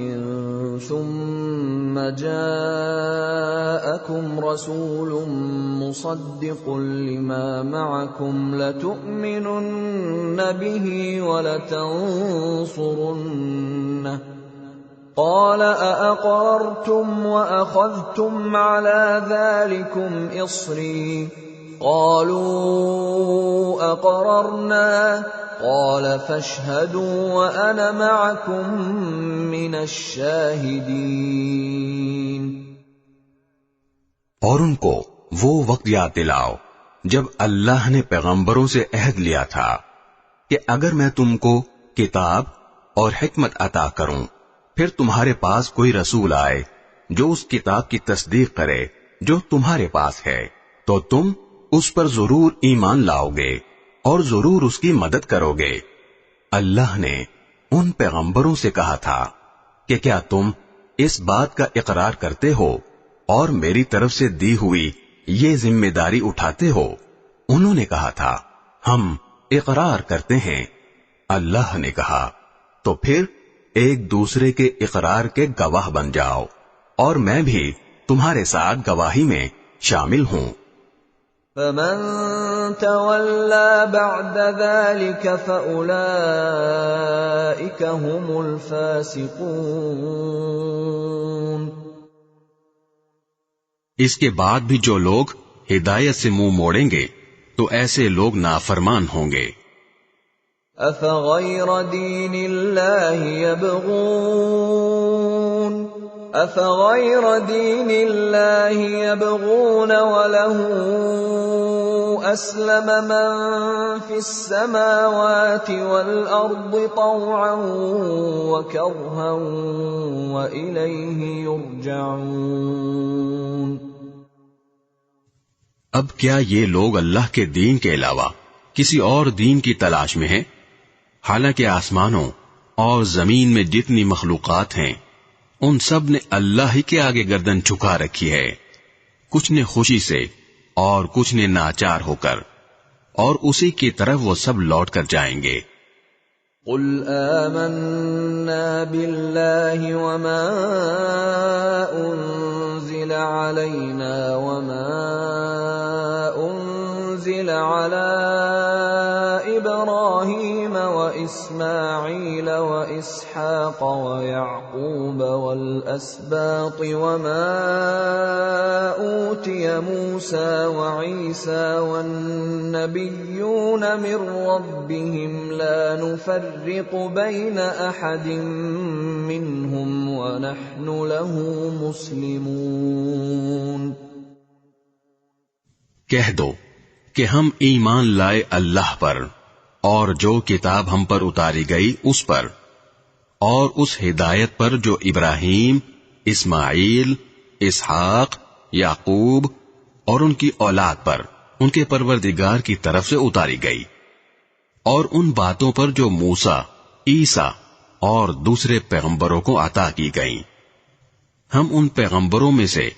ثُمَّ جَاءَكُمْ رَسُولٌ مُصَدِّقٌ لِّمَا مَعَكُمْ لَتُؤْمِنُنَّ بِهِ وَلَتَنصُرُنَّهُ قال أأقررتم وأخذتم على ذلكم إصري قالوا أقررنا قال فاشهدوا وأنا معكم من الشاهدين. اور ان کو وہ وقت یاد دلاؤ جب اللہ نے پیغمبروں سے عہد لیا تھا کہ اگر میں تم کو کتاب اور حکمت عطا کروں پھر تمہارے پاس کوئی رسول آئے جو اس کتاب کی تصدیق کرے جو تمہارے پاس ہے تو تم اس پر ضرور ایمان لاؤ گے اور ضرور اس کی مدد کرو گے. اللہ نے ان پیغمبروں سے کہا تھا کہ کیا تم اس بات کا اقرار کرتے ہو اور میری طرف سے دی ہوئی یہ ذمہ داری اٹھاتے ہو؟ انہوں نے کہا تھا ہم اقرار کرتے ہیں. اللہ نے کہا تو پھر ایک دوسرے کے اقرار کے گواہ بن جاؤ اور میں بھی تمہارے ساتھ گواہی میں شامل ہوں. فَمَن تَوَلَّى بَعْدَ ذَلِكَ فَأُولَئِكَ هُمُ الْفَاسِقُونَ. اس کے بعد بھی جو لوگ ہدایت سے منہ موڑیں گے تو ایسے لوگ نافرمان ہوں گے. أَفَغَيْرَ دِينِ اللَّهِ يَبْغُونَ وَلَهُ أَسْلَمَ مَن فِي السَّمَاوَاتِ وَالْأَرْضِ طَوْعًا وَكَرْهًا وَإِلَيْهِ يُرْجَعُونَ. اب کیا یہ لوگ اللہ کے دین کے علاوہ کسی اور دین کی تلاش میں ہیں؟ حالانکہ آسمانوں اور زمین میں جتنی مخلوقات ہیں ان سب نے اللہ ہی کے آگے گردن جھکا رکھی ہے، کچھ نے خوشی سے اور کچھ نے ناچار ہو کر، اور اسی کی طرف وہ سب لوٹ کر جائیں گے. قل آمنا بالله وما أنزل علينا وما أنزل على إبراهيم وإسماعيل وإسحاق ويعقوب والأسباط وما أوتي موسى وعيسى والنبيون من ربهم لا نفرق بين أحد منهم ونحن له مسلمون. کہہ دو کہ ہم ایمان لائے اللہ پر اور جو کتاب ہم پر اتاری گئی اس پر اور اس ہدایت پر جو ابراہیم، اسماعیل، اسحاق، یعقوب اور ان کی اولاد پر ان کے پروردگار کی طرف سے اتاری گئی. اور ان باتوں پر جو موسیٰ، عیسیٰ اور دوسرے پیغمبروں کو عطا کی گئیں۔ ہم ان پیغمبروں میں سے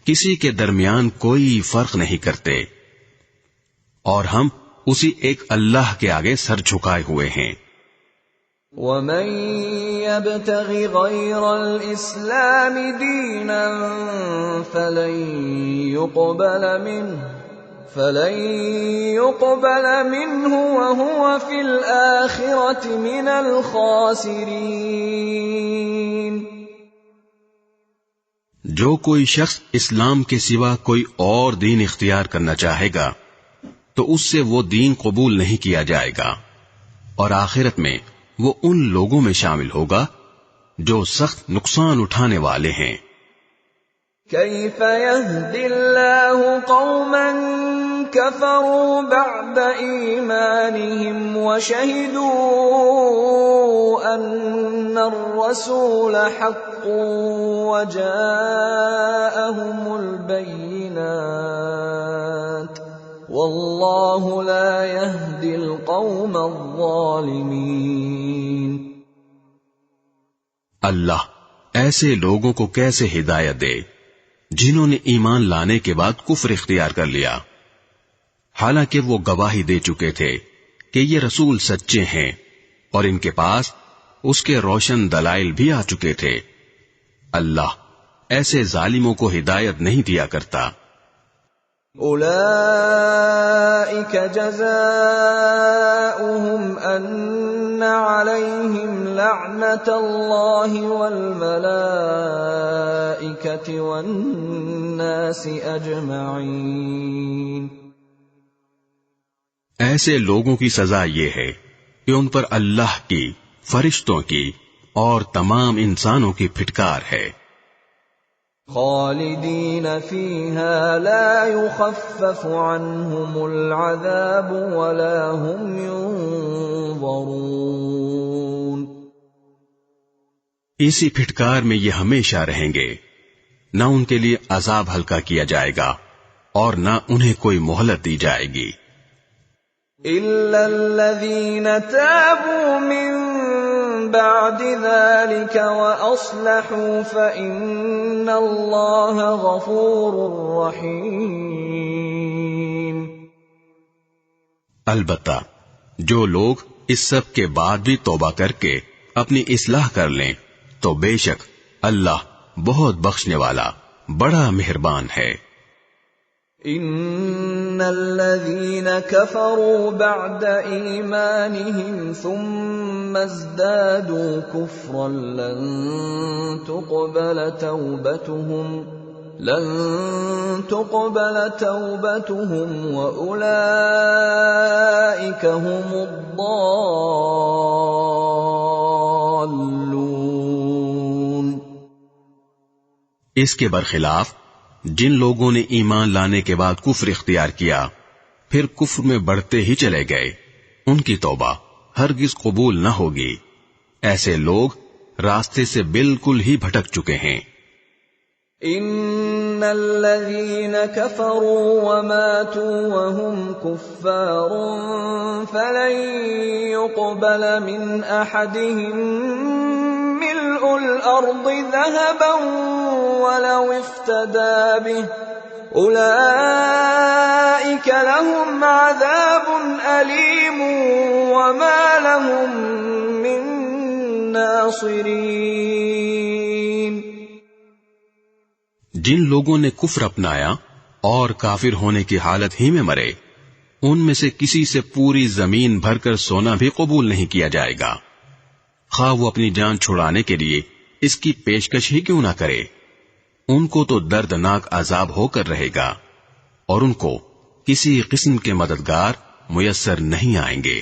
کسی کے درمیان کوئی فرق نہیں کرتے، اور ہم اسی ایک اللہ کے آگے سر جھکائے ہوئے ہیں۔ وَمَن يَبْتَغِ غَيْرَ الْإِسْلَامِ دِينًا فَلَن يُقْبَلَ مِنْهُ وَهُوَ فِي الْآخِرَةِ مِنَ الْخَاسِرِينَ۔ جو کوئی شخص اسلام کے سوا کوئی اور دین اختیار کرنا چاہے گا تو اس سے وہ دین قبول نہیں کیا جائے گا، اور آخرت میں وہ ان لوگوں میں شامل ہوگا جو سخت نقصان اٹھانے والے ہیں۔ كيف يهدي الله قوما كفروا بعد إيمانهم وشهدوا أن الرسول حق وجاءهم البينات والله لا يهدي القوم الظالمين۔ اللہ ایسے لوگوں کو کیسے ہدایت دے جنہوں نے ایمان لانے کے بعد کفر اختیار کر لیا، حالانکہ وہ گواہی دے چکے تھے کہ یہ رسول سچے ہیں اور ان کے پاس اس کے روشن دلائل بھی آ چکے تھے۔ اللہ ایسے ظالموں کو ہدایت نہیں دیا کرتا۔ اولئک جزاؤہم ان علیہم لعنت اللہ والملائکۃ والناس اجمعین۔ ایسے لوگوں کی سزا یہ ہے کہ ان پر اللہ کی، فرشتوں کی اور تمام انسانوں کی پھٹکار ہے۔ خالدین فیہا لا یخفف عنہم العذاب ولا هم ینظرون۔ اسی پھٹکار میں یہ ہمیشہ رہیں گے، نہ ان کے لیے عذاب ہلکا کیا جائے گا اور نہ انہیں کوئی مہلت دی جائے گی۔ الا الذین تابوا من بعد ذلك واصلحوا فان اللہ غفور رحیم۔ البتہ جو لوگ اس سب کے بعد بھی توبہ کر کے اپنی اصلاح کر لیں تو بے شک اللہ بہت بخشنے والا، بڑا مہربان ہے۔ ان الذين كفروا بعد ايمانهم ثم ازدادوا كفرا لن تقبل توبتهم واولئك هم الضالون۔ اس کے برخلاف جن لوگوں نے ایمان لانے کے بعد کفر اختیار کیا پھر کفر میں بڑھتے ہی چلے گئے، ان کی توبہ ہرگز قبول نہ ہوگی۔ ایسے لوگ راستے سے بالکل ہی بھٹک چکے ہیں۔ ان الذين كفروا وماتوا وهم كفار فلن يقبل من احدهم ملء الارض ذهبا ولو افتدى به اولئك لهم عذاب الیم وما لهم من ناصرین۔ جن لوگوں نے کفر اپنایا اور کافر ہونے کی حالت ہی میں مرے، ان میں سے کسی سے پوری زمین بھر کر سونا بھی قبول نہیں کیا جائے گا، خواہ وہ اپنی جان چھڑانے کے لیے اس کی پیشکش ہی کیوں نہ کرے۔ ان کو تو دردناک عذاب ہو کر رہے گا اور ان کو کسی قسم کے مددگار میسر نہیں آئیں گے۔